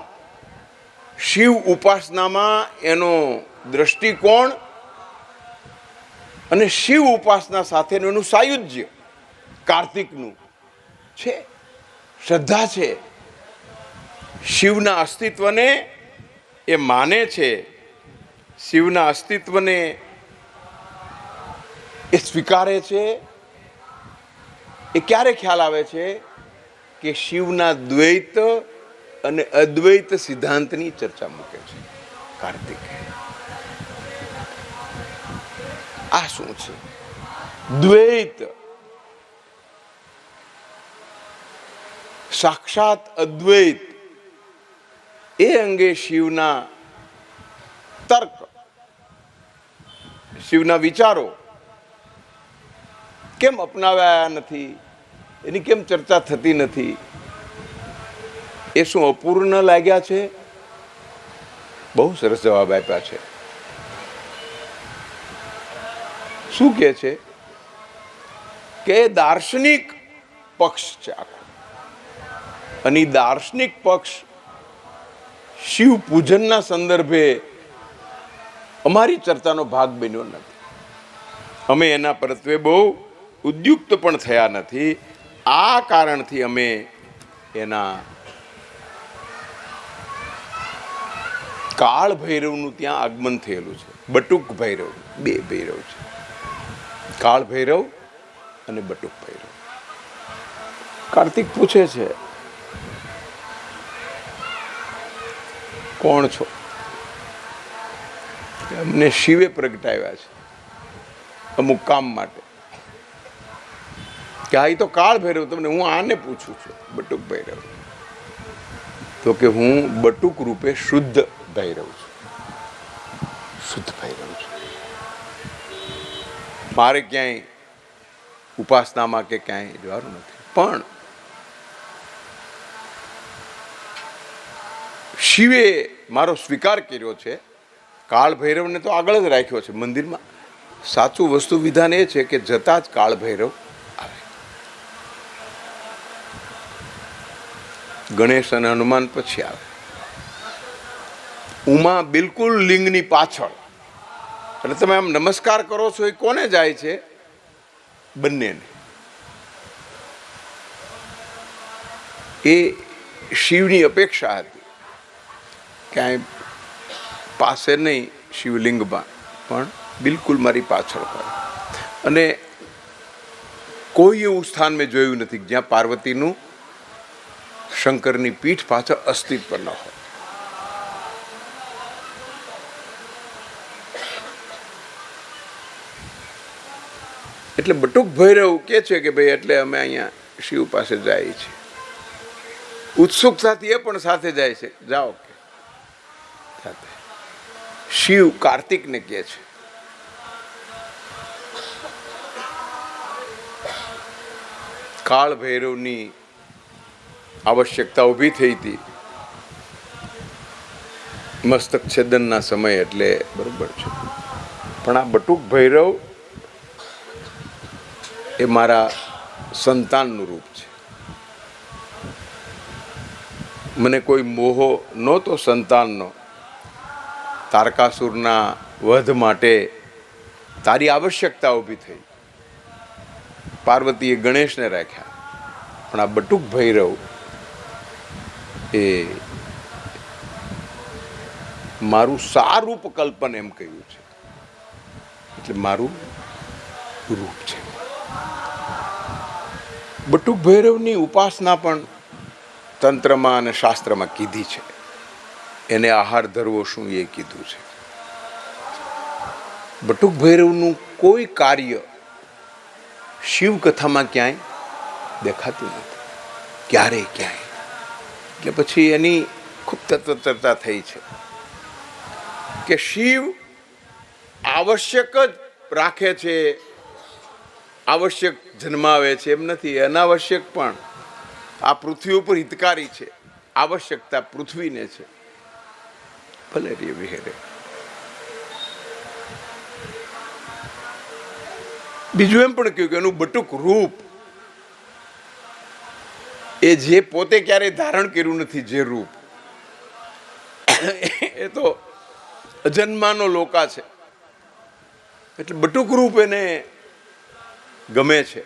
શિવ ઉપાસનામાં એનો દ્રષ્ટિકોણ અને શિવ ઉપાસના સાથેનું એનું સાયુજ્ય કાર્તિકનું છે. શ્રદ્ધા છે, શિવના અસ્તિત્વને એ માને છે, શિવના અસ્તિત્વને એ સ્વીકારે છે. એ ક્યારે ખ્યાલ આવે છે કે શિવના દ્વૈત અને અદ્વૈત સિદ્ધાંતની ચર્ચા મૂકે છે કાર્તિક. આ શું છે દ્વૈત? સાક્ષાત અદ્વૈત એ અંગે શિવના તર્ક, શિવના વિચારો કેમ અપનાવ્યા નથી, એની કેમ ચર્ચા થતી નથી? એ શું અપૂર્ણ લાગ્યા છે? બહુ સરસ જવાબ આપ્યા છે. શું કહે છે કે દાર્શનિક પક્ષ છે આખો, અને દાર્શનિક પક્ષ શિવ પૂજનના સંદર્ભે અમારી ચર્ચાનો ભાગ બન્યો નથી. અમે એના પરત્વે બહુ ઉદ્યુક્ત પણ થયા નથી. આ કારણથી અમે એના કાળ ભૈરવનું ત્યાં આગમન થયેલું છે. બટુક ભૈરવ, 2 ભૈરવ છે, કાળ ભૈરવ અને બટુક ભૈરવ. કાર્તિક પૂછે છે કોણ છો? અમને શિવે પ્રગટાવ્યા છે અમુક કામ માટે. કે આ તો કાળ ભૈરવ, તમને હું આને પૂછું છું બટુક ભૈરવ. તો કે હું બટુક રૂપે શુદ્ધ ભૈરવ છું, શુદ્ધ ભૈરવ છું. મારે ક્યાંય ઉપાસનામાં કે ક્યાંય જવાનું નથી. પણ શિવે મારો સ્વીકાર કર્યો છે. કાળ ભૈરવને તો આગળ જ રાખ્યો છે મંદિરમાં. સાચું વસ્તુ વિધાન એ છે કે જતા જ કાળ ભૈરવ આવે. ગણેશ અને હનુમાન પછી આવે. ઉમા બિલકુલ લિંગની પાછળ. એટલે તમે આમ નમસ્કાર કરો છો એ કોને જાય છે? બંનેને. એ શિવની અપેક્ષા હતી ક્યાંય પાસે નહીં શિવલિંગમાં, પણ બિલકુલ મારી પાછળ હોય. અને કોઈ એવું સ્થાન મેં જોયું નથી જ્યાં પાર્વતીનું શંકરની પીઠ પાછળ અસ્તિત્વ ન હોય. એટલે બટુક ભૈરવ કે છે કે ભાઈ એટલે અમે અહીંયા શિવ પાસે જાય છીએ. ઉત્સુકતાથી એ પણ સાથે જાય છે, જાઓ કે સાથે. શિવ કાર્તિકને કહે છે, કાળ ભૈરવની આવશ્યકતા ઊભી થઈ હતી મસ્તક છેદનના સમય, એટલે બરોબર છે. પણ આ બટુક ભૈરવ એ મારા સંતાનનું રૂપ છે. મને કોઈ મોહ નહોતો સંતાનનો. તારકાસુરના વધ માટે તારી આવશ્યકતા ઊભી થઈ. પાર્વતીએ ગણેશને રાખ્યા, પણ આ બટુક ભૈરવ એ મારું સારૂપ કલ્પન એમ કહ્યું છે, એટલે મારું રૂપ છે. બટુક ભૈરવની ઉપાસના પણ તંત્રમાં અને શાસ્ત્રમાં કીધી છે. એને આહાર ધરવો શું એ કીધું છે. બટુક ભૈરવનું કોઈ કાર્ય શિવ કથામાં ક્યાંય દેખાતું નથી, ક્યારેય ક્યાંય. એટલે પછી એની ખૂબ તત્વ ચર્ચા થઈ છે કે શિવ આવશ્યક જ રાખે છે, આવશ્યક જન્માવે છે એમ નથી. અનાવશ્યક પણ આ પૃથ્વી ઉપર હિતકારી છે. આવશ્યકતા પૃથ્વીને છે, ભલે રે વિહેરે. બીજું એમ પણ કહ્યું કે એનું બટુક રૂપ એ જે પોતે ક્યારેય ધારણ કર્યું નથી, જે રૂપ એ તો અજન્માનો લોકા છે, એટલે બટુક રૂપ એને ગમે છે.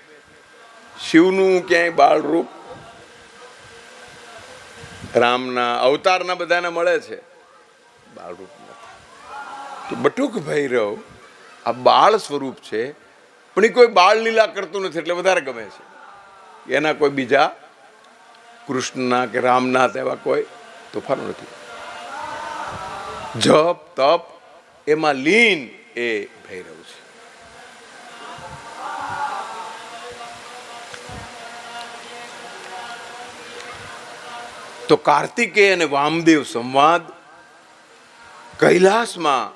શિવનું ક્યાંય બાળ રૂપ રામના અવતારના બધાને મળે છે, બાળ રૂપ નથી. બટુક ભૈરવ આ બાળ સ્વરૂપ છે, પણ એ કોઈ બાળ લીલા કરતું નથી, એટલે વધારે ગમે છે. એના કોઈ બીજા કૃષ્ણના કે રામના એવા કોઈ તોફાનો નથી. જપ તપ એમાં લીન એ ભૈરવ છે. તો કાર્તિકેય અને વામદેવ સંવાદ, કૈલાસમાં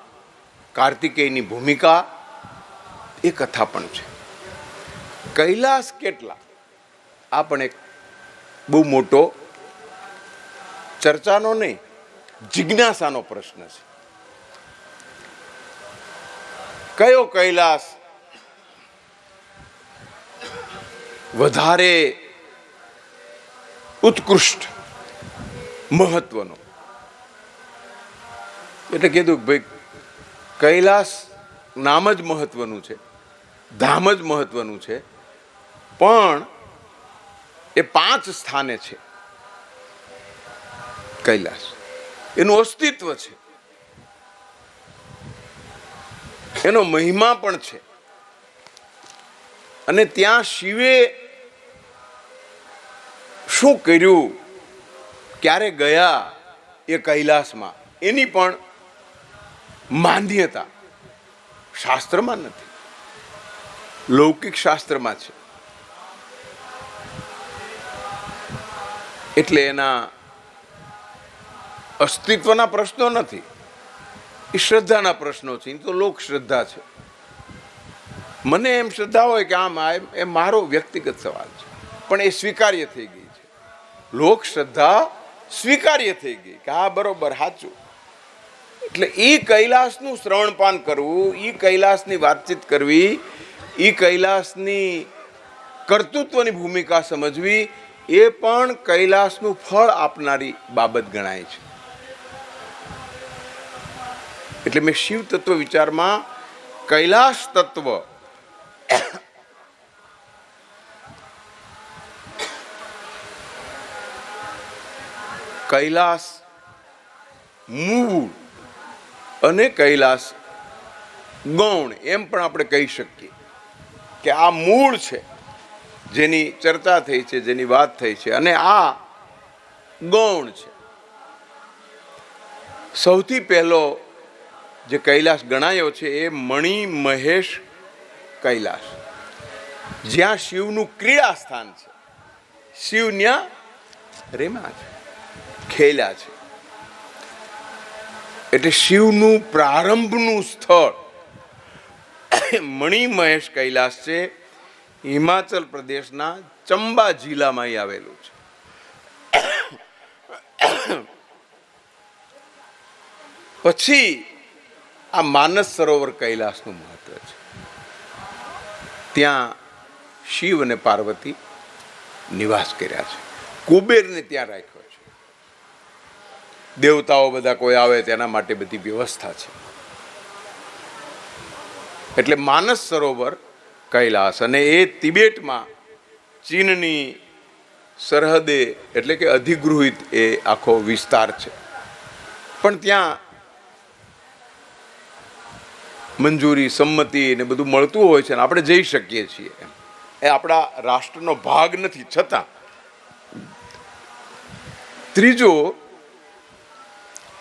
કાર્તિકેયની ભૂમિકા, એ કથા પણ છે. કૈલાસ કેટલા, આ પણ એક બહુ મોટો ચર્ચાનો નહીં, જિજ્ઞાસાનો પ્રશ્ન છે. કયો કૈલાસ વધારે ઉત્કૃષ્ટ મહત્વનો? એટલે કીધું કે ભાઈ કૈલાસ નામ જ મહત્વનું છે, ધામ જ મહત્વનું છે, પણ એ 5 સ્થાને છે. કૈલાસ એનું અસ્તિત્વ છે, એનો મહિમા પણ છે, અને ત્યાં શિવે શું કર્યું, ક્યારે ગયા એ કૈલાસમાં, એની પણ માન્યતા શાસ્ત્રમાં નથી, લૌકિક શાસ્ત્રમાં છે. એટલે એના અસ્તિત્વના પ્રશ્નો નથી, એ શ્રદ્ધાના પ્રશ્નો છે. એ તો લોક શ્રદ્ધા છે. મને એમ શ્રદ્ધા હોય કે આમ એ મારો વ્યક્તિગત સવાલ છે, પણ એ સ્વીકાર્ય થઈ ગઈ છે. લોક શ્રદ્ધા સ્વીકાર્ય થઈ ગઈ કે હા બરોબર સાચું. એટલે એ કૈલાસનું શ્રવણપાન કરવું, એ કૈલાસની વાતચીત કરવી, એ કૈલાસની કર્તૃત્વની ભૂમિકા સમજવી, એ પણ કૈલાસનું ફળ આપનારી બાબત ગણાય છે. એટલે મેં શિવ તત્વ વિચારમાં કૈલાસ તત્વ કૈલાસ મૂળ અને કૈલાસ ગૌણ એમ પણ આપણે કહી શકીએ કે આ મૂળ છે, જેની ચર્ચા થઈ છે, જેની વાત થઈ છે, અને આ ગૌણ છે. સૌથી પહેલો જે કૈલાસ ગણાયો છે એ મણિ મહેશ કૈલાસ, જ્યાં શિવનું ક્રીડા સ્થાન છે. શિવ ત્યાં રેમા છે, ખેલ્યા છે. એટલે શિવનું પ્રારંભનું સ્થળ મણિમહેશ કૈલાસ છે. હિમાચલ પ્રદેશના ચંબા જિલ્લામાં આવેલું છે. પછી આ માનસ સરોવર કૈલાસનું મહત્વ છે. ત્યાં શિવ અને પાર્વતી નિવાસ કર્યા છે. કુબેરને ત્યાં રાખ્યો છે. દેવતાઓ બધા કોઈ આવે તેના માટે બધી વ્યવસ્થા છે. એટલે માનસ સરોવર કૈલાસ, અને એ તિબેટમાં ચીનની સરહદે એટલે કે અધિગૃહિત એ આખો વિસ્તાર છે. પણ ત્યાં મંજૂરી, સંમતિ ને બધું મળતું હોય છે, ને આપણે જઈ શકીએ છીએ. એ આપણા રાષ્ટ્રનો ભાગ નથી, છતાં ત્રીજો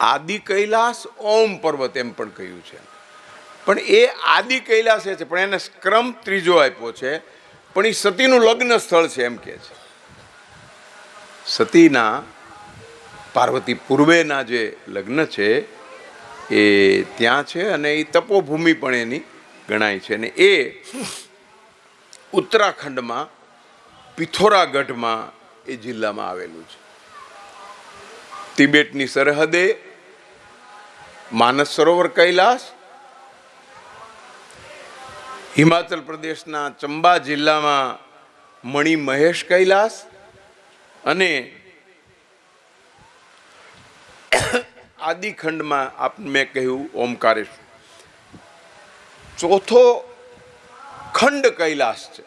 આદિ કૈલાસ, ઓમ પર્વત એમ પણ કહ્યું છે. પણ એ આદિ કૈલાસ છે, પણ એને ક્રમ ત્રીજો આપ્યો છે. પણ એ સતીનું લગ્ન સ્થળ છે એમ કે છે. સતીના પાર્વતી પૂર્વેના જે લગ્ન છે એ ત્યાં છે, અને એ તપોભૂમિ પણ એની ગણાય છે. અને એ ઉત્તરાખંડમાં પિથોરાગઢમાં એ જિલ્લામાં આવેલું છે. તિબેટની સરહદે માનસ સરોવર કૈલાસ, હિમાચલ પ્રદેશના ચંબા જિલ્લામાં મણિમહેશ કૈલાસ, અને આદિખંડમાં મેં કહ્યું ઓમકારેશ્વર. ચોથો ખંડ કૈલાસ છે.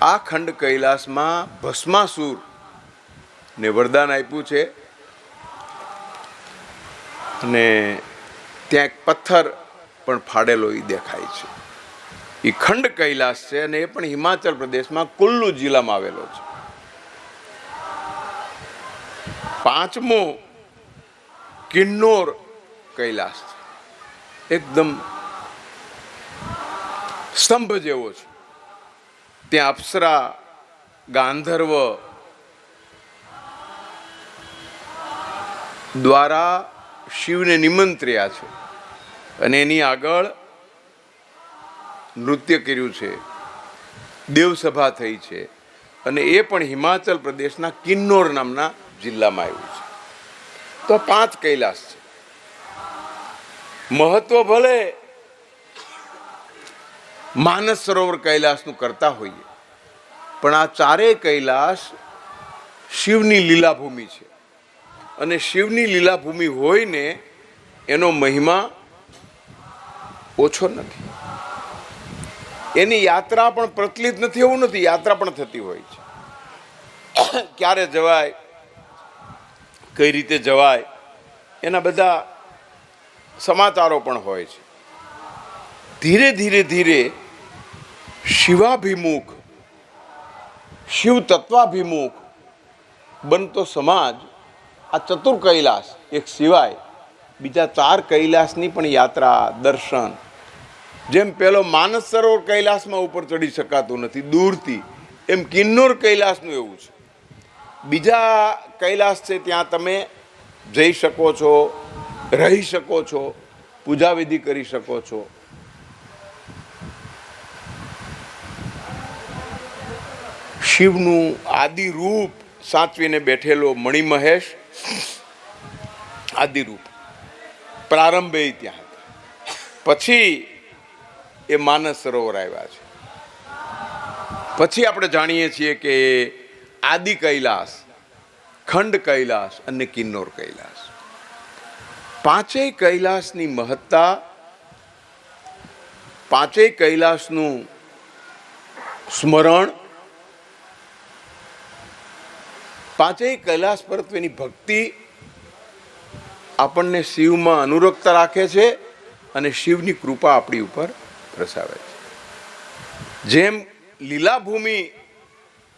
આ ખંડ કૈલાસમાં ભસ્માસુર ને વરદાન આપ્યું છે, અને ત્યાં એક પથ્થર પણ ફાડેલો એ દેખાય છે. એ ખંડ કૈલાસ છે, અને એ પણ હિમાચલ પ્રદેશમાં કુલ્લુ જિલ્લામાં આવેલો છે. પાંચમો કિન્નોર કૈલાસ છે. એકદમ સ્તંભ જેવો છે. ત્યાં અપ્સરા, ગાંધર્વ દ્વારા શિવને નિમંત્ર્યા છે, અને એની આગળ નૃત્ય કર્યું છે, દેવસભા થઈ છે, અને એ પણ હિમાચલ પ્રદેશના કિન્નોર નામના જિલ્લામાં આવ્યું છે. તો 5 કૈલાસ છે. મહત્વ ભલે માનસ સરોવર કૈલાસનું કરતા હોઈએ, પણ આ 4 કૈલાસ શિવની લીલાભૂમિ છે. અને શિવની લીલાભૂમિ હોય ને એનો મહિમા ઓછો નથી. એની યાત્રા પણ પ્રચલિત નથી એવું નથી, યાત્રા પણ થતી હોય છે. ક્યારે જવાય, કઈ રીતે જવાય, એના બધા સમાચારો પણ હોય છે. ધીરે ધીરે ધીરે શિવાભિમુખ, શિવ તત્વાભિમુખ બનતો સમાજ આ ચતુર કૈલાસ એક સિવાય બીજા 4 કૈલાસની પણ યાત્રા, દર્શન, જેમ પેલો માનસ સરોવર કૈલાસમાં ઉપર ચડી શકાતું નથી દૂરથી, એમ કિન્નોર કૈલાસનું એવું છે. બીજા કૈલાસ છે ત્યાં તમે જઈ શકો છો, રહી શકો છો, પૂજા વિધિ કરી શકો છો. શિવનું આદિ રૂપ સાચવીને બેઠેલો મણિમહેશ આદિ રૂપ પ્રારંભે ત્યાં હતા. પછી એ માનસ સરોવર આવ્યા છે. પછી આપણે જાણીએ છીએ કે આદિ કૈલાસ, ખંડ કૈલાસ અને કિન્નોર કૈલાસ. 5 કૈલાસની મહત્તા, 5 કૈલાસનું સ્મરણ, 5 કૈલાસ પરત્વેની ભક્તિ આપણને શિવમાં અનુરક્ત રાખે છે, અને શિવની કૃપા આપણી ઉપર પ્રસાવે છે. જેમ લીલાભૂમિ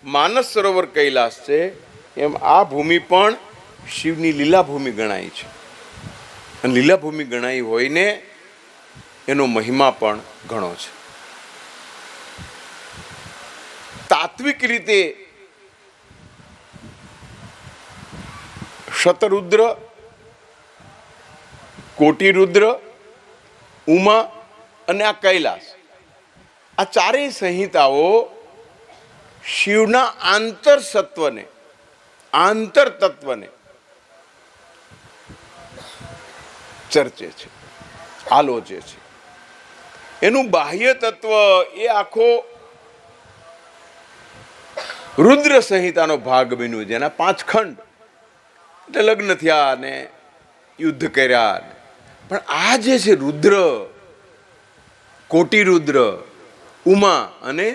માનસ સરોવર કૈલાસ છે, એમ આ ભૂમિ પણ શિવની લીલાભૂમિ ગણાય છે. અને લીલાભૂમિ ગણાઈ હોઈને એનો મહિમા પણ ઘણો છે. તાત્વિક રીતે શતરુદ્ર, કોટિરુદ્ર, ઉમા અને આ કૈલાસ, આ ચારેય સંહિતાઓ શિવના આંતર સત્વને, આંતર તત્વને ચર્ચે છે, આલોચે છે. એનું બાહ્ય તત્વ એ આખો રુદ્ર સંહિતાનો ભાગ બન્યો, જેના 5 ખંડ, એટલે લગ્ન થયા ને યુદ્ધ કર્યા. પણ આ જે છે રુદ્ર, કોટિરુદ્ર, ઉમા અને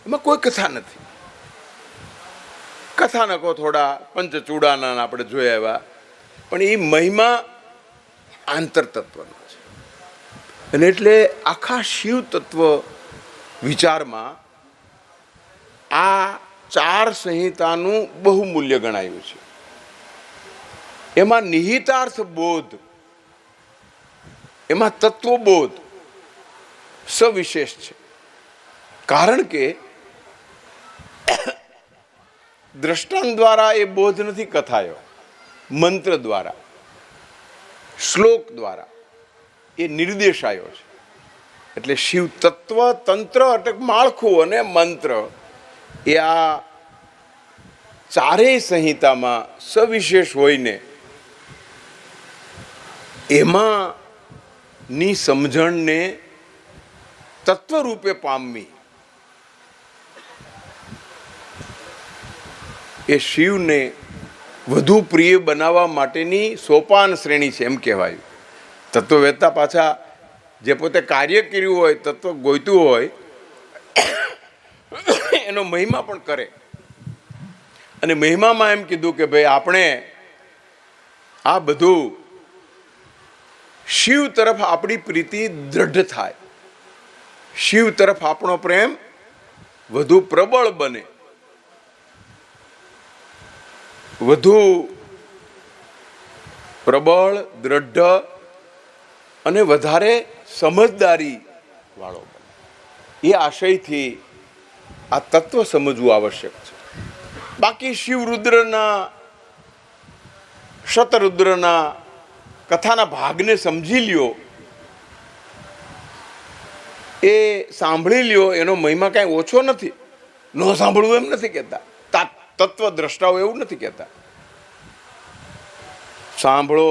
એમાં કોઈ કથા નથી. કથાનકો થોડા પંચચૂડાના આપણે જોયા એવા, પણ એ મહિમા આંતર તત્વનો છે. અને એટલે આખા શિવ તત્વ વિચારમાં આ 4 સંહિતાનું બહુ મૂલ્ય ગણાયું છે. એમાં નિહિતાર્થ બોધ, એમાં તત્વબોધ સવિશેષ છે. કારણ કે દ્રષ્ટાંત દ્વારા એ બોધ નથી કથાયો, મંત્ર દ્વારા, શ્લોક દ્વારા એ નિર્દેશાયો છે. એટલે શિવ તત્વ, તંત્ર એટલે માળખું અને મંત્ર એ આ ચારેય સંહિતામાં સવિશેષ હોઈને એમાં ની સમજણને તત્વરૂપે પામવી એ શિવને વધુ પ્રિય બનાવવા માટેની સોપાન શ્રેણી છે એમ કહેવાયું. તત્વવેત્તા પાછા જે પોતે કાર્ય કર્યું હોય, તત્વ ગોઈતું હોય, એનો મહિમા પણ કરે. અને મહિમામાં એમ કીધું કે ભાઈ આપણે આ બધું શિવ તરફ આપણી પ્રીતિ દ્રઢ થાય, શિવ તરફ આપણો પ્રેમ વધુ પ્રબળ બને, વધુ પ્રબળ, દ્રઢ અને વધારે સમજદારી વાળો બને. એ આશયથી આ તત્વ સમજવું આવશ્યક છે. બાકી શિવ રુદ્રના, શતરુદ્રના કથાના ભાગને સમજી લ્યો, એ સાંભળી લ્યો, એનો મહિમા કાંઈ ઓછો નથી. ન સાંભળવું એમ નથી કહેતા, તત્વ દ્રષ્ટાઓ એવું નથી કહેતા. સાંભળો,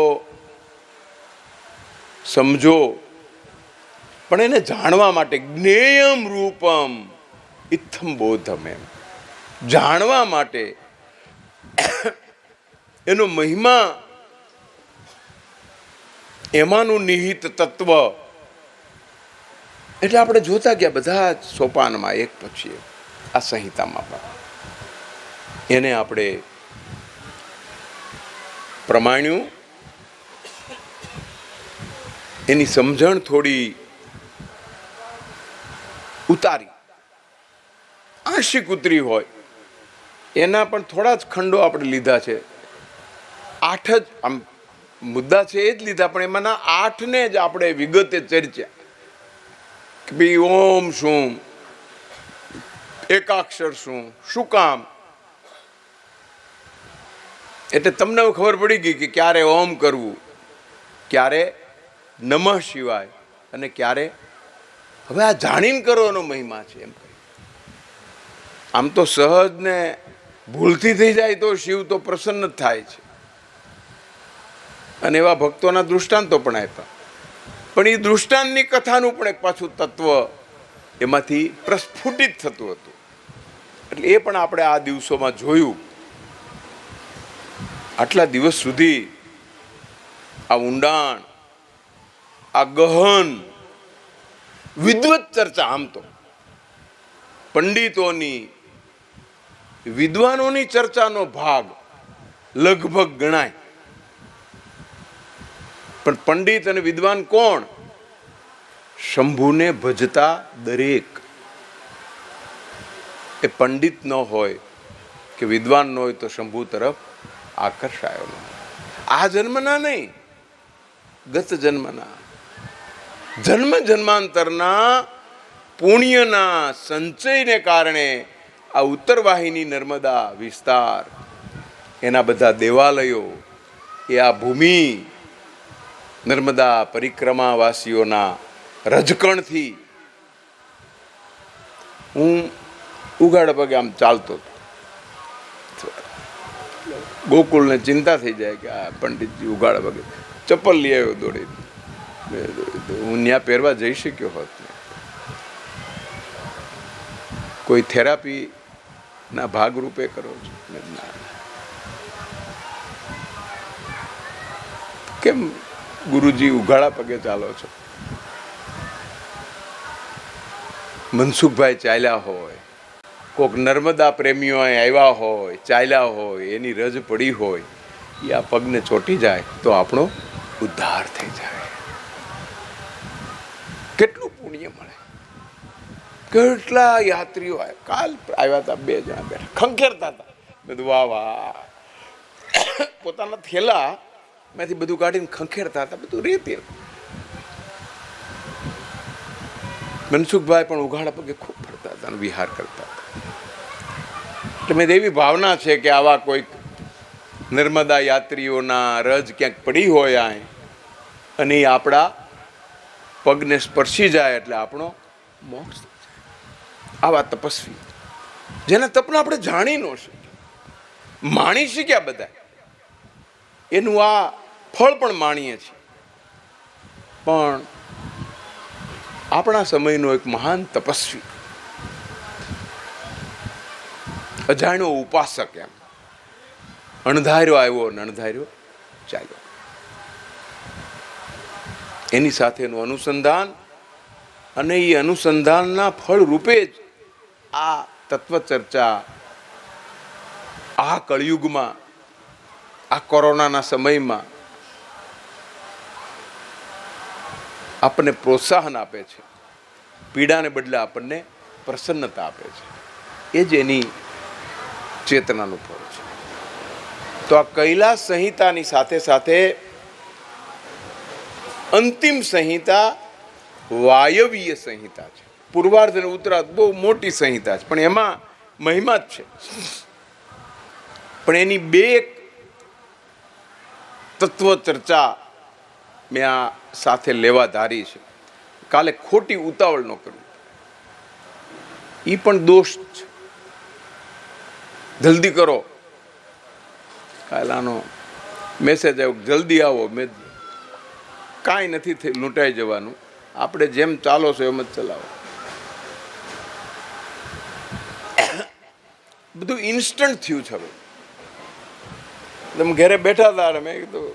સમજો, પણ એને જાણવા માટે જ્ઞેયમ રૂપમ ઇત્થમ બોધમ, એમ જાણવા માટે એનો મહિમા, એમાંનું નિહિત તત્વ. એટલે આપણે જોતા ગયા બધા જ સોપાનમાં એક પછી એક, આ સંહિતામાં પણ એને આપણે પ્રમાણ્યું, એની સમજણ થોડી ઉતારી, આંશિક ઉતરી હોય એના પણ થોડા જ ખંડો આપણે લીધા છે. 8 જ આમ મુદ્દા છે એ જ લીધા, પણ એમાંના 8ને જ આપણે વિગતે ચર્ચા કે ભાઈ ઓમ શું, એકાક્ષર શું, શું કામ. એટલે તમને ખબર પડી ગઈ કે ક્યારે ઓમ કરવું, ક્યારે નમઃ શિવાય, અને ક્યારે હવે આ જાણીને કરો એનો મહિમા છે એમ કહી. આમ તો સહજ ને ભૂલથી થઈ જાય તો શિવ તો પ્રસન્ન જ થાય છે, અને એવા ભક્તોના દૃષ્ટાંતો પણ આપ્યા. પણ એ દૃષ્ટાંતની કથાનું પણ એક પાછું તત્વ એમાંથી પ્રસ્ફુટિત થતું હતું. એટલે એ પણ આપણે આ દિવસોમાં જોયું. આટલા દિવસ સુધી આ ઊંડાણ, આ ગહન વિદ્વત ચર્ચા, આમ તો પંડિતોની, વિદ્વાનોની ચર્ચાનો ભાગ લગભગ ગણાય. પણ પંડિત અને વિદ્વાન કોણ? શંભુને ભજતા દરેક. એ પંડિત ન હોય કે વિદ્વાન ન હોય તો શંભુ તરફ આકર્ષાયો ન. આ જન્મના નહીં, ગત જન્મના, જન્મ જન્માંતરના પુણ્યના સંચયને કારણે આ ઉત્તરવાહિની નર્મદા વિસ્તાર એના બધા દેવાલયો, એ આ ભૂમિ નર્મદા પરિક્રમાવાસીઓના રજકણથી હું ઉઘાડા પગે આમ ચાલતો હતો. ગોકુળને ચિંતા થઈ જાય કે આ પંડિતજી ઉઘાડા પગે ચપ્પલ લઈ આવ્યો દોડી. હું ત્યાં પહેરવા જઈ શક્યો હોત. કોઈ થેરાપી ના ભાગરૂપે કરો છો? કેમ ગુરુજી ઉઘાડા પગે ચાલો છો? મનસુખભાઈ ચાલ્યા હોય, કોક નર્મદા પ્રેમીઓ આવ્યા હોય, ચાલ્યા હોય, એની રજ પડી હોય, એ આ પગને ચોંટી જાય તો આપણો ઉદ્ધાર થઈ જાય. કેટલું પુણ્ય મળે. કેટલા યાત્રીઓ આવ્યા. કાલ આવ્યા હતા 2 જણા બેઠા ખંખેરતા હતા. બધું વાહ વાહ, પોતાના થેલા માંથી બધું કાઢીને ખંખેરતા હતા. બધું રેતી. મનસુખભાઈ પણ ઉઘાડા પગે ખૂબ ફરતા હતા, વિહાર કરતા હતા. એટલે મેં એવી ભાવના છે કે આવા કોઈક નર્મદા યાત્રીઓના રજ ક્યાંક પડી હોય અને એ આપણા પગને સ્પર્શી જાય એટલે આપણો મોક્ષ. આવા તપસ્વી જેના તપને આપણે જાણી ન શકીએ, માણી શક્યા બધા, એનું આ ફળ પણ માણીએ છીએ. પણ આપણા સમયનો એક મહાન તપસ્વી, અજાણ્યો ઉપાસક, એમ અણધાર્યો આવ્યો અને અણધાર્યો ચાલ્યો. એની સાથેનું અનુસંધાન અને એ અનુસંધાનના ફળ રૂપે જ આ તત્વ ચર્ચા આ કળિયુગમાં, આ કોરોનાના સમયમાં આપણને પ્રોત્સાહન આપે છે, પીડાને બદલે આપણને પ્રસન્નતા આપે છે. એ જ એની ચેતનાનું ફળ છે. તો આ કૈલાસ સંહિતાની સાથે સાથે અંતિમ સંહિતા વાયવીય સંહિતા છે. પૂર્વાર્ધ અને ઉત્તરાર્ધ બહુ મોટી સંહિતા છે, પણ એમાં મહિમા જ છે. પણ એની 2 તત્વ ચર્ચા મેં આ સાથે લેવા ધારી છે. કાલે ખોટી ઉતાવળ ન કરવી, એ પણ દોષ છે. જલ્દી કરો. કાલે આનો મેસેજ આવ્યો, જલ્દી આવો. મેં કાંઈ નથી લૂંટાઈ જવાનું, આપણે જેમ ચાલો છો એમ જ ચલાવો. બધું ઇન્સ્ટન્ટ થયું છે. હવે તમે ઘરે બેઠા હતા, મેં કીધું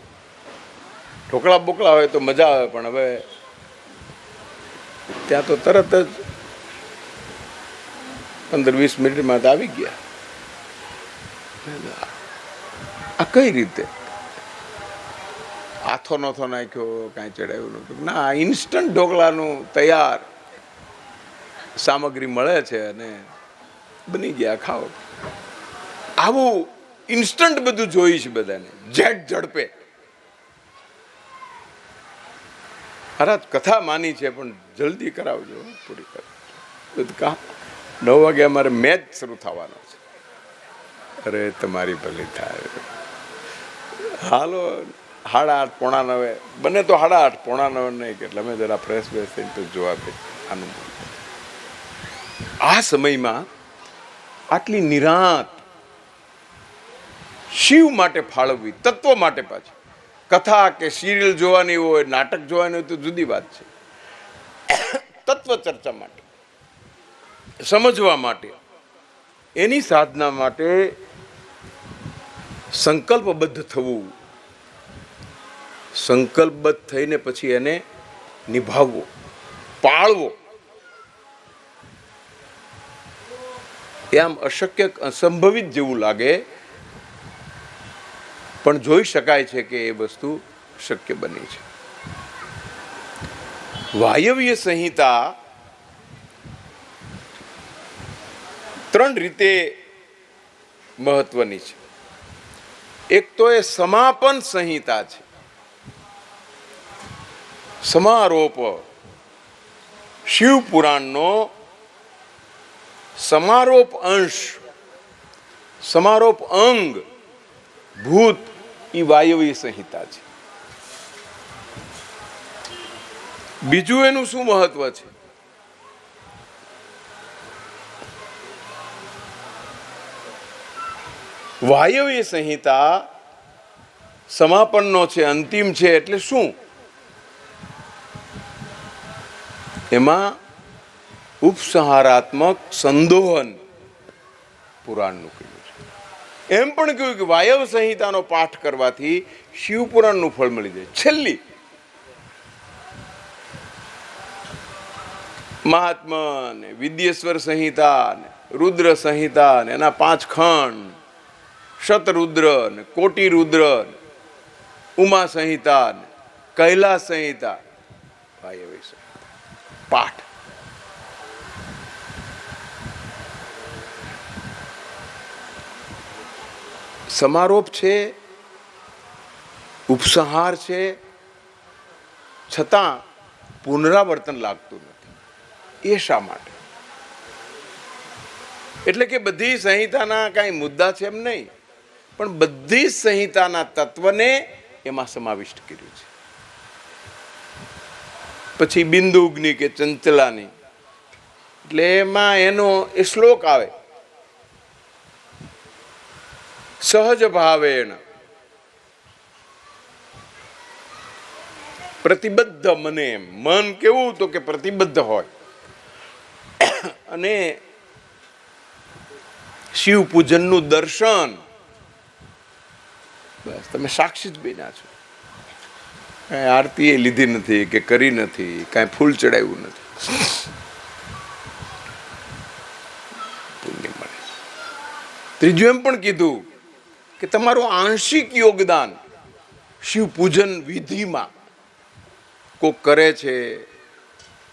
ઢોકળા બોકળા હોય તો મજા આવે, પણ હવે ત્યાં તો તરત જ 15-20 મિનિટમાં તો આવી ગયા. આ કઈ રીતે? આથો નથો નાખ્યો, કાંઈ ચડાવ્યું નહોતું. ના, ઇન્સ્ટન્ટ ઢોકળાનું તૈયાર સામગ્રી મળે છે અને બની ગયા, ખાઓ. આવું ઇન્સ્ટન્ટ બધું જોઈ છે બધાને, ઝડપે. મહારાજ કથા માની છે પણ જલ્દી કરાવજો, પૂરી કરાવજો. 9 વાગે અમારે મેચ શરૂ થવાનો છે. અરે તમારી ભલી થાય. હાલો 8:30 પોણા 9 બને તો 8:30 પોણા 9 નહીં, એટલે અમે જરા ફ્રેશ બેસ થઈને તો જોવા બે. આનું આ સમયમાં આટલી નિરાંત શિવ માટે ફાળવવી, તત્વ માટે. પાછી કથા કે સિરિયલ જોવાની હોય, નાટક જોવાની હોય તો જુદી વાત છે. તત્વ ચર્ચા માટે, સમજવા માટે, એની સાધના માટે સંકલ્પબદ્ધ થવું, સંકલ્પબદ્ધ થઈને પછી એને નિભાવવો, પાળવો. એ આમ અશક્ય, અસંભવિત જેવું લાગે, પણ જોઈ શકાય છે કે એ વસ્તુ શક્ય બની છે. વાયવ્ય સંહિતા 3 રીતે મહત્વની છે. એક તો એ સમાપન સંહિતા છે, સમારોપ. શિવ પુરાણનો સમારોપ અંશ, સમારોપ અંગ ભૂત એ વાયવ્ય સંહિતા છે. બીજું એનું શું મહત્વ છે? વાયવ્ય સંહિતા સમાપનનો છે, અંતિમ છે. એટલે શું? એમાં ઉપસંહારાત્મક સંદોહન પુરાણનું કહ્યું છે. એમ પણ કહ્યું કે વાયવ સંહિતાનો પાઠ કરવાથી શિવપુરાણનું ફળ મળી જાય. છેલ્લી મહાત્મા ને વિદ્યેશ્વર સંહિતા ને રુદ્ર સંહિતા ને એના 5 ખંડ, શતરુદ્ર ને કોટી રુદ્ર ને ઉમા સંહિતા ને કૈલાસ સંહિતા, વાયવ્ય સંહિતા પાઠ. સમારોપ છે, ઉપસંહાર છે, છતાં પુનરાવર્તન લાગતું નથી. એ શા માટે? એટલે કે બધી સંહિતાના કાંઈ મુદ્દા છે એમ નહીં, પણ બધી સંહિતાના તત્વને એમાં સમાવિષ્ટ કર્યું છે. પછી બિંદુગ્નિ કે ચંચલાની, એટલે એમાં એનો એ શ્લોક આવે, સહજ ભાવેણ પ્રતિબદ્ધ મને. મન કેવું તો કે પ્રતિબદ્ધ હોય અને શિવ પૂજનનું દર્શન, બસ તમે સાક્ષી જ બન્યા છો. કાંઈ આરતી એ લીધી નથી કે કરી નથી, કાંઈ ફૂલ ચડાવ્યું નથી, પુણ્ય મળે. ત્રીજું એમ પણ કીધું કે તમારું આંશિક યોગદાન શિવ પૂજન વિધિમાં કોક કરે છે,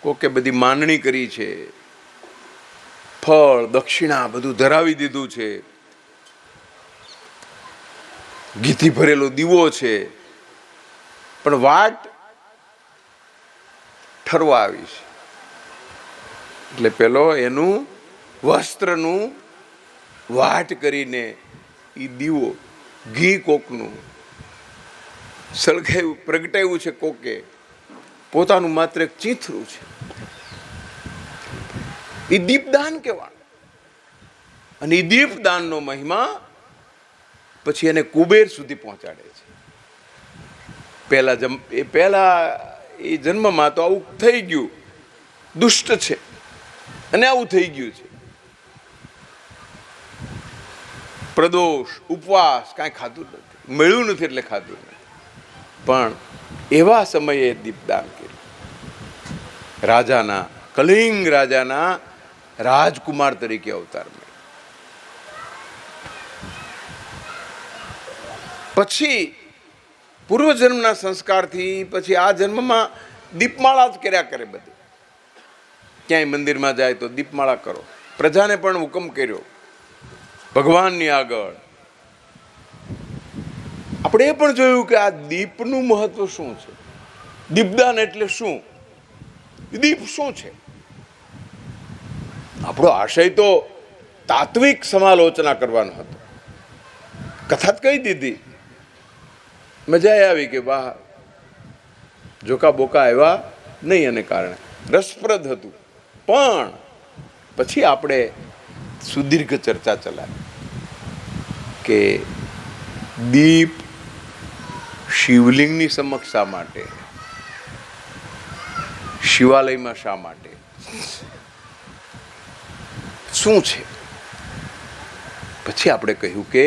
કોકે બધી માંડણી કરી છે, ફળ દક્ષિણા બધું ધરાવી દીધું છે, ઘીથી ભરેલો દીવો છે, પણ વાટ ઠરવા આવી છે. એટલે પેલો એનું વસ્ત્રનું વાટ કરીને એ દીવો ઘી કોકનું સળગાવ્યું, પ્રગટાવ્યું છે, કોકે પોતાનું માત્ર એક ચીથરું છે. એ દીપદાન કહેવાનું. અને એ દીપદાનનો મહિમા પછી એને કુબેર સુધી પહોંચાડે છે. પહેલા એ જન્મમાં તો આવું થઈ ગયું, દુષ્ટ છે અને આવું થઈ ગયું છે. પ્રદોષ, ઉપવાસ કાંઈ ખાધું નથી, મળ્યું નથી એટલે ખાધું નથી. પણ એવા સમયે દીપદાન કર્યું. રાજાના, કલિંગ રાજાના રાજકુમાર તરીકે અવતાર મળ્યો. પછી પૂર્વજન્મના સંસ્કારથી પછી આ જન્મમાં દીપમાળા જ કર્યા કરે. બધે ક્યાંય મંદિરમાં જાય તો દીપમાળા કરો. પ્રજાને પણ હુકમ કર્યો ભગવાનની આગળ. આપણે એ પણ જોયું કે આ દીપનું મહત્વ શું છે, દીપદાન એટલે શું, દીપ શું છે. આપણો આશય તો તાત્વિક સમાલોચના કરવાનો હતો. કથા જ કહી દીધી, મજા આવી કે વાહ, જોકા બોકા આવ્યા નહીં એને કારણે રસપ્રદ હતું. પણ પછી આપણે સુદીર્ઘ ચર્ચા ચલાવી કે દીપ શિવલિંગની સમક્ષ શા માટે, શિવાલયમાં શા માટે, શું છે. પછી આપણે કહ્યું કે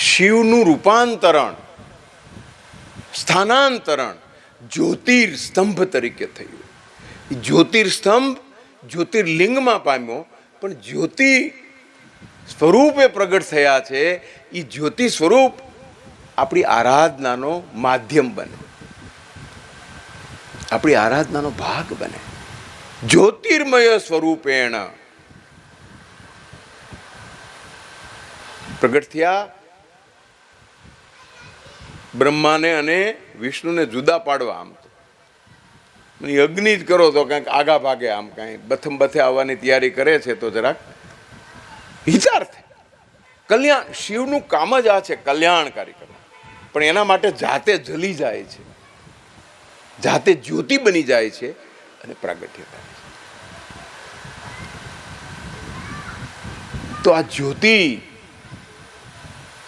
શિવનું રૂપાંતરણ, સ્થાનાંતરણ જ્યોતિર્સ્તંભ તરીકે થયું. જ્યોતિર્સ્તંભ જ્યોતિર્લિંગમાં પામ્યો, પણ જ્યોતિ સ્વરૂપે પ્રગટ થયા છે. એ જ્યોતિ સ્વરૂપ આપણી આરાધનાનો માધ્યમ બને, આપણી આરાધનાનો ભાગ બને. જ્યોતિર્મય સ્વરૂપેણ પ્રગટ થયા. બ્રહ્માને અને વિષ્ણુને જુદા પાડવા. આમ તો અગ્નિ જ કરો તો કંઈક આગા ભાગે આમ કાંઈ બથે આવવાની તૈયારી કરે છે તો જરાક વિચાર થાય. કલ્યાણ, શિવનું કામ જ આ છે કલ્યાણકારી કરવું, પણ એના માટે જાતે જલી જાય છે, જાતે જ્યોતિ બની જાય છે અને પ્રાગટ્ય થાય છે. તો આ જ્યોતિ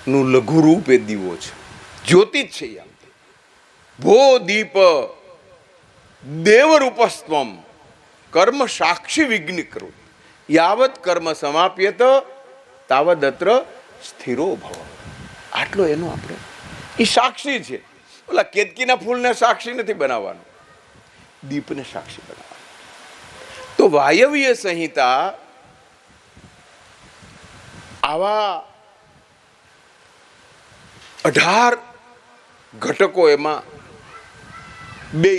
નું લઘુ રૂપ એ દીવો છે, જ્યોતિ જ છે. આમ ભો દીપ દેવરૂપસ્ત્વમ કર્મ સાક્ષી વિઘ્ન કરું યાવત કર્મ સમાપ્યત તાવદત્ર સ્થિરો ભવ. આટલો એનો આપણે એ સાક્ષી છે. ઓલા કેતકીના ફૂલને સાક્ષી નથી બનાવવાનું, દીપને સાક્ષી બનાવવાનું. તો વાયવ્ય સંહિતા આવા 18 ઘટકો એમાં બે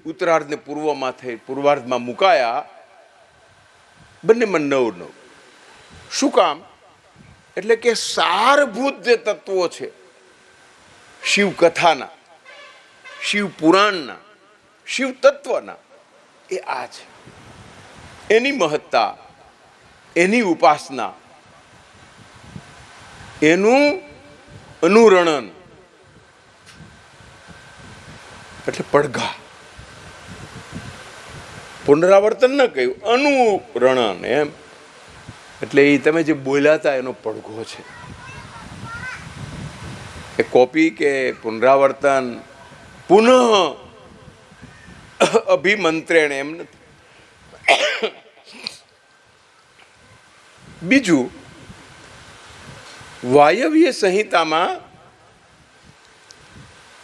ઉત્તરાર્ધ ને પૂર્વમાં થઈ પૂર્વાર્ધમાં મુકાયા, બંનેમાં 9-9. શું કામ? એટલે કે સારભૂત જે તત્વો છે શિવ કથાના, શિવ પુરાણના, શિવ તત્વના, એ આ છે. એની મહત્તા, એની ઉપાસના, એનું અનુરણન એટલે પડઘા. પુનરાવર્તન ન કહ્યું, અનુરણન એમ. એટલે એ તમે જે બોલ્યા હતા એનો પડઘો છે. એ કોપી કે પુનરાવર્તન પુનઃ અભિમંત્રેણ એમ નથી. બીજું, વાયવ્ય સંહિતામાં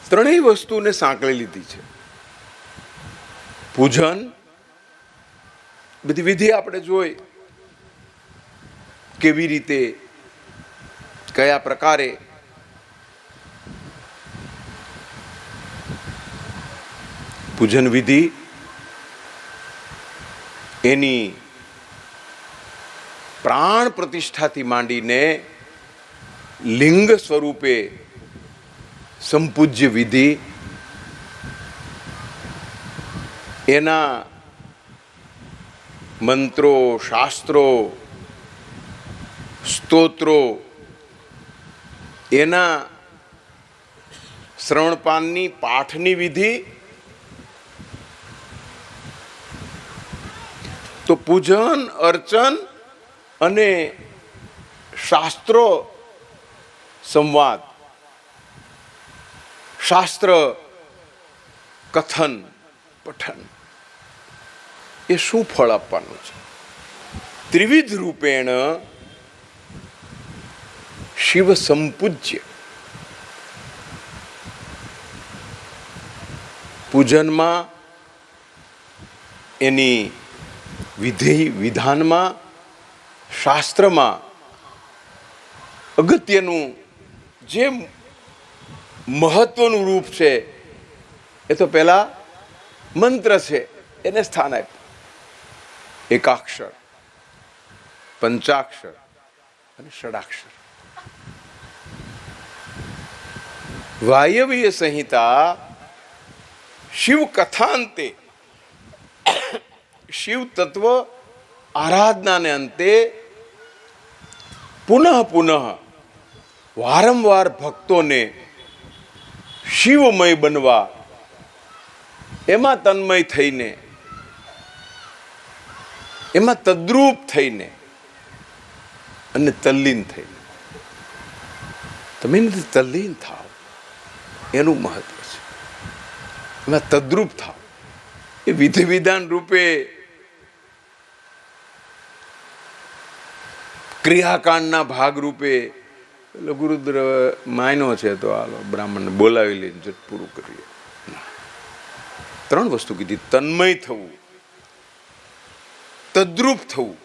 3 વસ્તુને સાંકળી લીધી છે. પૂજન, બધી વિધિ આપણે જોઈ કેવી રીતે, કયા પ્રકારે. પૂજન વિધિ એની પ્રાણ પ્રતિષ્ઠાથી માંડીને લિંગ સ્વરૂપે સંપૂજ્ય વિધિ, એના મંત્રો, શાસ્ત્રો, સ્તોત્રો, એના શ્રવણપાનની પાઠની વિધિ. તો પૂજન, અર્ચન અને શાસ્ત્રો સંવાદ, શાસ્ત્ર કથન પઠન, એ શું ફળ આપવાનું છે? ત્રિવિધ રૂપેણ શિવ સંપૂજ્ય. પૂજનમાં, એની વિધિ વિધાનમાં, શાસ્ત્રમાં અગત્યનું જે મહત્વનું રૂપ છે એ તો પેલા મંત્ર છે, એને સ્થાન આપ્યું. એકાક્ષર, પંચાક્ષર અને ષડાક્ષર. વાયવ્ય સંહિતા શિવ કથાંતે, શિવ તત્વ આરાધનાને અંતે પુનઃ પુનઃ વારંવાર ભક્તોને શિવમય બનવા, એમાં તન્મય થઈને, એમાં તદ્રૂપ થઈને અને તલ્લીન થઈને, તમે નથી તલ્લીન થાવ, એનું મહત્વ છે. એમાં તદ્રૂપ થાવ. એ વિધિ વિધાન રૂપે ક્રિયાકાંડના ભાગ રૂપે ગુરુદ્ર માયનો છે તો હાલો બ્રાહ્મણને બોલાવી લઈને જટ પૂરું કરીએ. 3 વસ્તુ કીધી: તન્મય થવું, તદ્રૂપ થવું,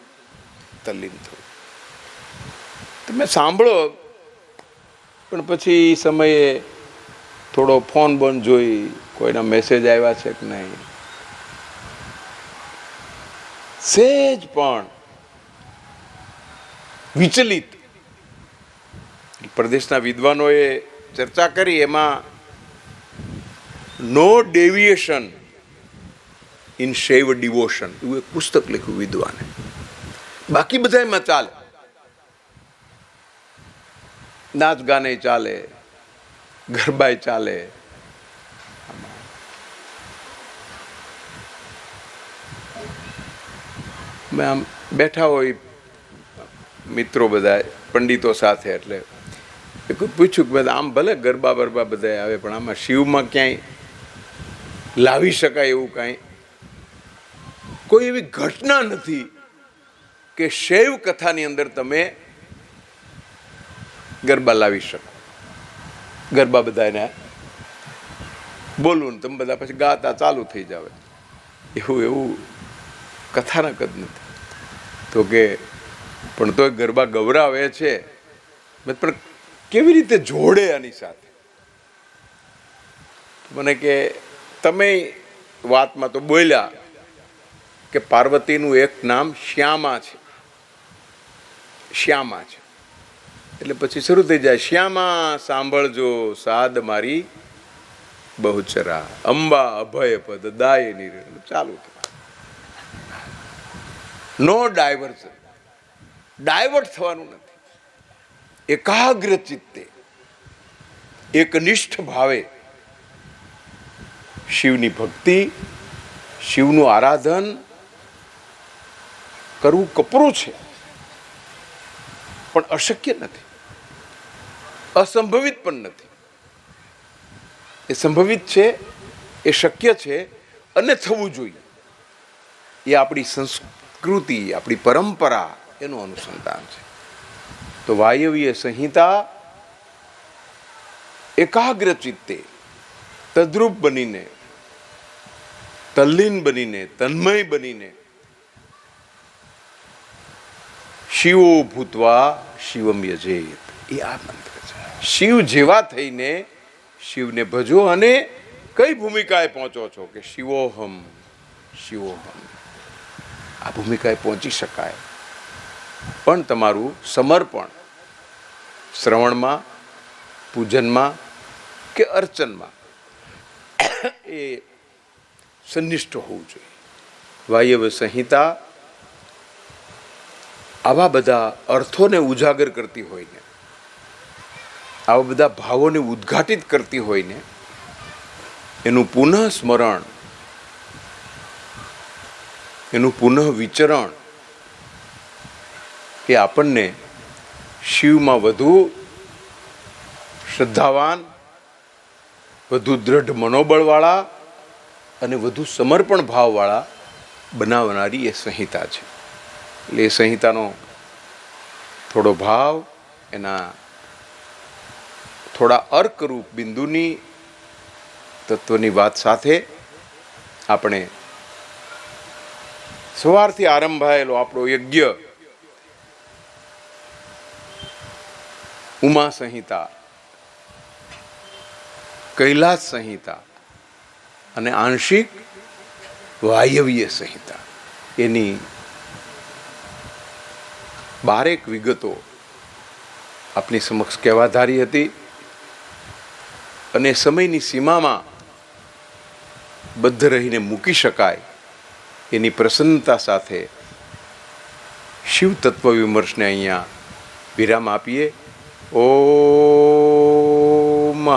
તલ્લીન થવું. તમે સાંભળો પણ પછી સમયે થોડો ફોન બંધ જોઈ કોઈના મેસેજ આવ્યા છે કે નહીં, સહેજ પણ વિચલિત. પ્રદેશના વિદ્વાનોએ ચર્ચા કરી, એમાં નો ડેવિએશન ઇન શૈવ ડિવોશન એવું એક પુસ્તક લખ્યું વિદ્વાને. બાકી બધા એમાં ચાલે. નાચ ગાને ચાલે, ગરબાય ચાલે. મેં આમ બેઠા હોય મિત્રો બધા પંડિતો સાથે, એટલે પૂછ્યું કે બધા આમ ભલે ગરબા બરબા બધા આવે પણ આમાં શિવમાં ક્યાંય લાવી શકાય એવું કાંઈ કોઈ એવી ઘટના નથી કે શૈવ કથાની અંદર તમે ગરબા લાવી શકો. ગરબા બધાને બોલવું ને તમે બધા પછી ગાતા ચાલુ થઈ જાવે, એવું કથાનક જ નથી. તો કે પણ તોય ગરબા ગવરાવે છે, પણ કેવી રીતે જોડે આની સાથે? મને કે તમે વાતમાં તો બોલ્યા કે પાર્વતીનું એક નામ શ્યામા છે, શ્યામા છે. એટલે પછી શરૂ થઈ જાય, શ્યામા સાંભળજો સાદ મારી બહુચરા, અંબા અભય પદ દાય નિર, ચાલુ. નો ડાયવર્ઝન, ડાયવર્ટ થવાનું નથી. એકાગ્ર ચિત્તે એકનિષ્ઠ ભાવે શિવની ભક્તિ, શિવનું આરાધન કરવું કપરું છે, પણ અશક્ય નથી, અસંભવિત પણ નથી. એ સંભવિત છે, એ શક્ય છે અને થવું જોઈએ. એ આપણી સંસ્કૃતિ, આપણી પરંપરા, એનું અનુસંધાન છે. તો વાયવ્ય સંહિતા એકાગ્ર ચિત્તે તદ્રુપ બનીને, તલ્લીન બનીને, તન્મય બનીને શિવો ભૂતવા શિવમ યજેત, એ આ મંત્ર છે. શિવ જેવા થઈને શિવને ભજો. અને કઈ ભૂમિકાએ પહોંચો છો? કે શિવોહમ, શિવોહમ. આ ભૂમિકાએ પહોંચી શકાય, પણ તમારું સમર્પણ શ્રવણમાં, પૂજનમાં કે અર્ચનમાં એ સંનિષ્ઠ હોવું જોઈએ. વાયવ્ય સંહિતા આવા બધા અર્થોને ઉજાગર કરતી હોય ને, આવા બધા ભાવોને ઉદ્ઘાટિત કરતી હોય ને, એનું પુનઃ સ્મરણ, એનું પુનઃ વિચરણ એ આપણને શિવમાં વધુ શ્રદ્ધાવાન, વધુ દ્રઢ મનોબળવાળા અને વધુ સમર્પણ ભાવવાળા બનાવનારી એ સંહિતા છે. એટલે એ સંહિતાનો થોડો ભાવ, એના થોડા અર્કરૂપ બિંદુની તત્વની વાત સાથે આપણે સવારથી આરંભાયેલો આપણો યજ્ઞ ઉમા સંહિતા, કૈલાસ સંહિતા અને આંશિક વાયવ્ય સંહિતા, એની 12 વિગતો આપની સમક્ષ કહેવા ધારી હતી. અને સમયની સીમામાં બદ્ધ રહીને મૂકી શકાય એની પ્રસન્નતા સાથે શિવ તત્વ વિમર્શને અહીંયા વિરામ આપીએ. ઓમ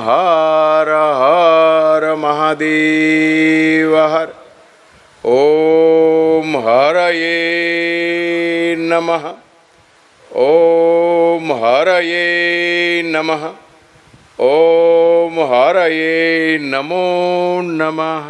હર હર મહાદેવ હર. ઓમ હરયે નમઃ. ઓમ હરયે નમઃ. ઓમ હરયે નમો નમઃ.